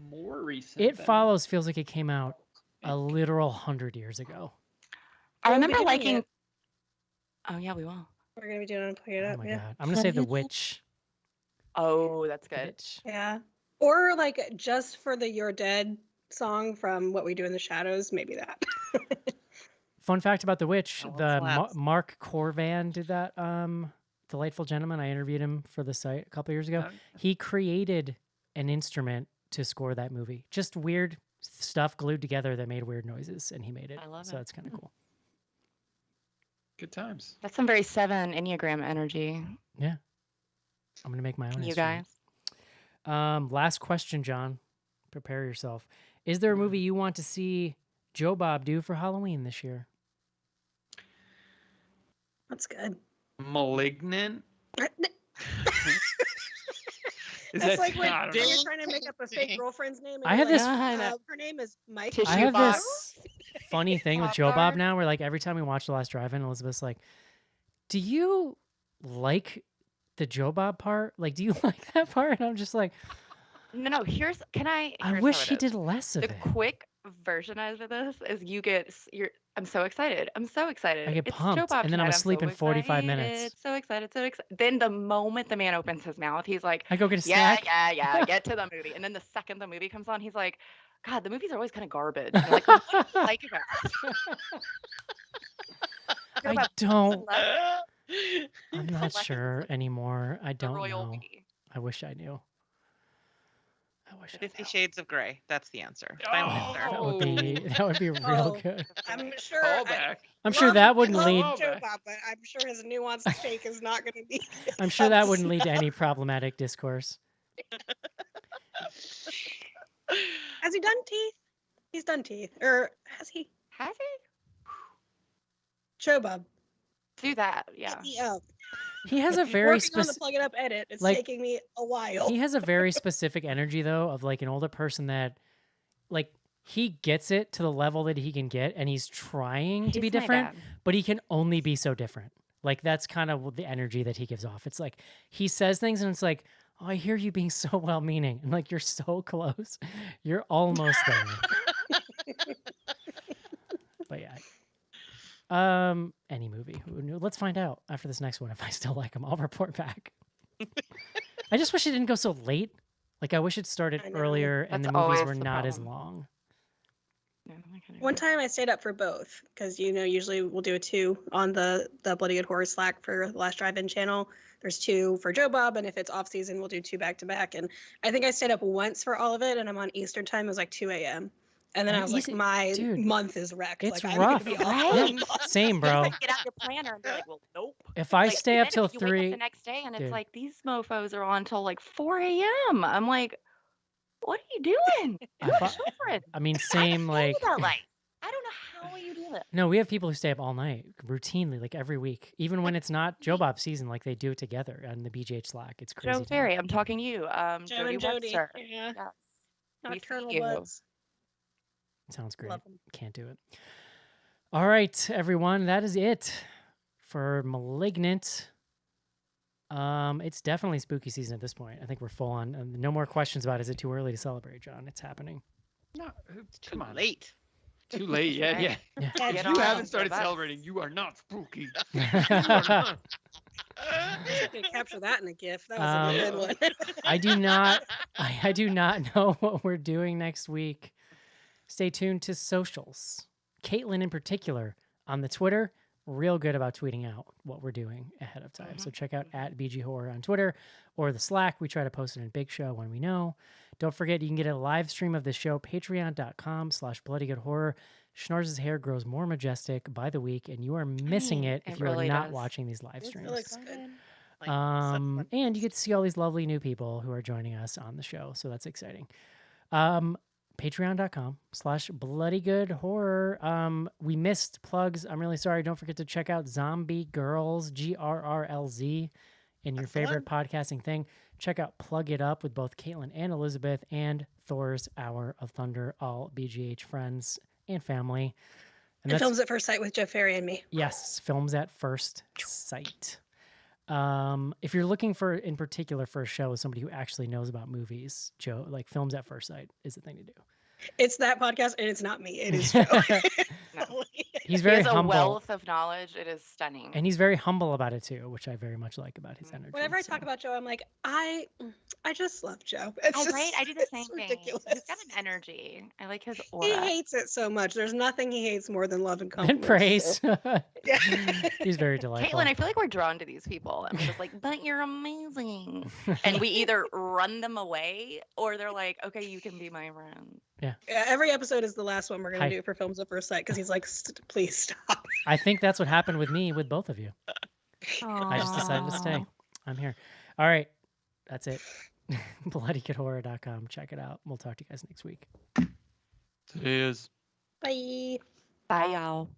more recent. It than- Follows feels like it came out a literal 100 years ago. I We'll be remember doing liking. it. Oh yeah, we will. We're gonna be doing Unplug It Oh Up. my Yeah. god. I'm gonna say The Witch. Oh, that's The good. Witch. Yeah. Or like just for the You're Dead song from What We Do in the Shadows, maybe that. Fun fact about The Witch: Oh, the slaps. Mark Corvan did that. Delightful gentleman. I interviewed him for the site a couple years ago. He created an instrument to score that movie. Just weird stuff glued together that made weird noises, and he made it. I love so it. that's kind of cool. Good times. That's some very 7 Enneagram energy, Yeah. I'm gonna make my own. you instrument. guys. Last question, John. Prepare yourself. Is there a movie you want to see Joe Bob do for Halloween this year? That's good. Malignant. Is That's that- like when I don't you're know. trying to make up a fake girlfriend's name. And I you're have this- like, I know. her name is Mike. Tissue I have box. this funny thing with Pop Joe Bob guard. now where like every time we watch The Last Drive-In, Elizabeth's like, do you like the Joe Bob part? Like, do you like that part? And I'm just like, No. Here's I how wish it he is. did less of The it. quick version of this is I'm so excited. I'm so excited. I get It's Joe pumped, Bob and then I'm tonight. asleep so in 45 minutes. excited, So excited, so excited. Then the moment the man opens his mouth, he's like, I go get a yeah, snack. yeah, get to the movie. And then the second the movie comes on, he's like, God, the movies are always kind of garbage. And I'm like, what do you like about it? I Bob don't. left I'm not sure anymore. I the don't royal know. we. I wish I knew. I wish I 50 knew. Shades of Grey. That's the answer. Final answer. That would be real Oh. good. I'm sure. Call I back. I'm sure that wouldn't love lead. Joe Bob, but I'm sure his nuanced take is not going to be. I'm sure that wouldn't lead to snuff. any problematic discourse. Has he done teeth? He's done teeth, or has he? Has he? Joe Bob. Do that, yeah. Hit me up. He has a very Working on the specific. plug it up edit. It's like, taking me a while. He has a very specific energy though of like an older person that, like, he gets it to the level that he can get, and he's trying to be He's my different, dad. but he can only be so different. Like that's kind of the energy that he gives off. It's like he says things, and it's like, oh, I hear you being so well-meaning, and like you're so close, you're almost there. But yeah. Any movie. Who knew? Let's find out after this next one if I still like him. I'll report back. I just wish it didn't go so late. Like I wish it started I know. earlier and That's the movies always were the not as problem. long. Yeah, I can One agree. time I stayed up for both because usually we'll do a 2 on the Bloody Good Horror Slack for the Last Drive-In channel. There's 2 for Joe Bob, and if it's off season, we'll do 2 back to back. And I think I stayed up once for all of it, and I'm on Eastern time. It was like 2 a.m. And then I was like, Easy- my dude, month is wrecked. it's like, rough. I'm gonna be off Right? for a Yeah, month. same, bro. Like, get out your planner and be like, well, nope. If I Like, stay and up then till you wake up 3, the next day and it's dude. like these mofos are on till like 4 a.m. I'm like, what are you doing? I You have thought- children. I mean, I same can't like. do that life. I don't know how you do it. No, we have people who stay up all night routinely, like every week, even when it's not Joe Bob season. Like they do it together on the BGH Slack. It's crazy. Joe town. Ferry, I'm talking to you. Joe Jody and Jody. Webster. Yeah. Yes. We see Nocturnal you. Buds. Sounds great. Love 'em. Can't do it. All right, everyone, that is it for Malignant. It's definitely spooky season at this point. I think we're full on. No more questions about is it too early to celebrate, John? It's happening. No, Too come on. late. Too late. Yeah, Right. yeah. Yeah. Yeah, If Get you on haven't it. started That's- celebrating, you are not spooky. I could capture that in a GIF. That was a good one. I do not know what we're doing next week. Stay tuned to socials. Caitlin in particular on the Twitter, real good about tweeting out what we're doing ahead of time. So check out at BG Horror on Twitter or the Slack. We try to post it in Big Show when we know. Don't forget, you can get a live stream of the show, patreon.com/bloodygoodhorror. Schnarz's hair grows more majestic by the week, and you are missing it if you are not watching these live streams. It looks good. And you get to see all these lovely new people who are joining us on the show. So that's exciting. Patreon.com/bloodygoodhorror. We missed plugs. I'm really sorry. Don't forget to check out Zombie Girls, GRRLZ, in your favorite podcasting thing. Check out Plug It Up with both Caitlin and Elizabeth, and Thor's Hour of Thunder, all BGH friends and family. And Films at First Sight with Jeff Ferry and me. Yes, Films at First Sight. If you're looking for, in particular, for a show with somebody who actually knows about movies, Joe, like Films at First Sight is the thing to do. It's that podcast, and it's not me. It is Joe. No. He's very He has a humble. wealth of knowledge. It is stunning. And he's very humble about it too, which I very much like about his energy. Whenever I talk about Joe, I'm like, I just love Joe. Right? I do the same thing. Ridiculous. He's got an energy. I like his aura. He hates it so much. There's nothing he hates more than love and And compliments. praise. Yeah. He's very delightful. Caitlin, I feel like we're drawn to these people. I'm just like, but you're amazing. And we either run them away or they're like, okay, you can be my friend. Yeah. Every episode is the last one we're going Hi. to do for Films at First Sight because he's like, please stop. I think that's what happened with me with both of you. I just decided to stay. I'm here. All right. That's it. BloodyGoodHorror.com. Check it out. We'll talk to you guys next week. Cheers. Bye. Bye, y'all.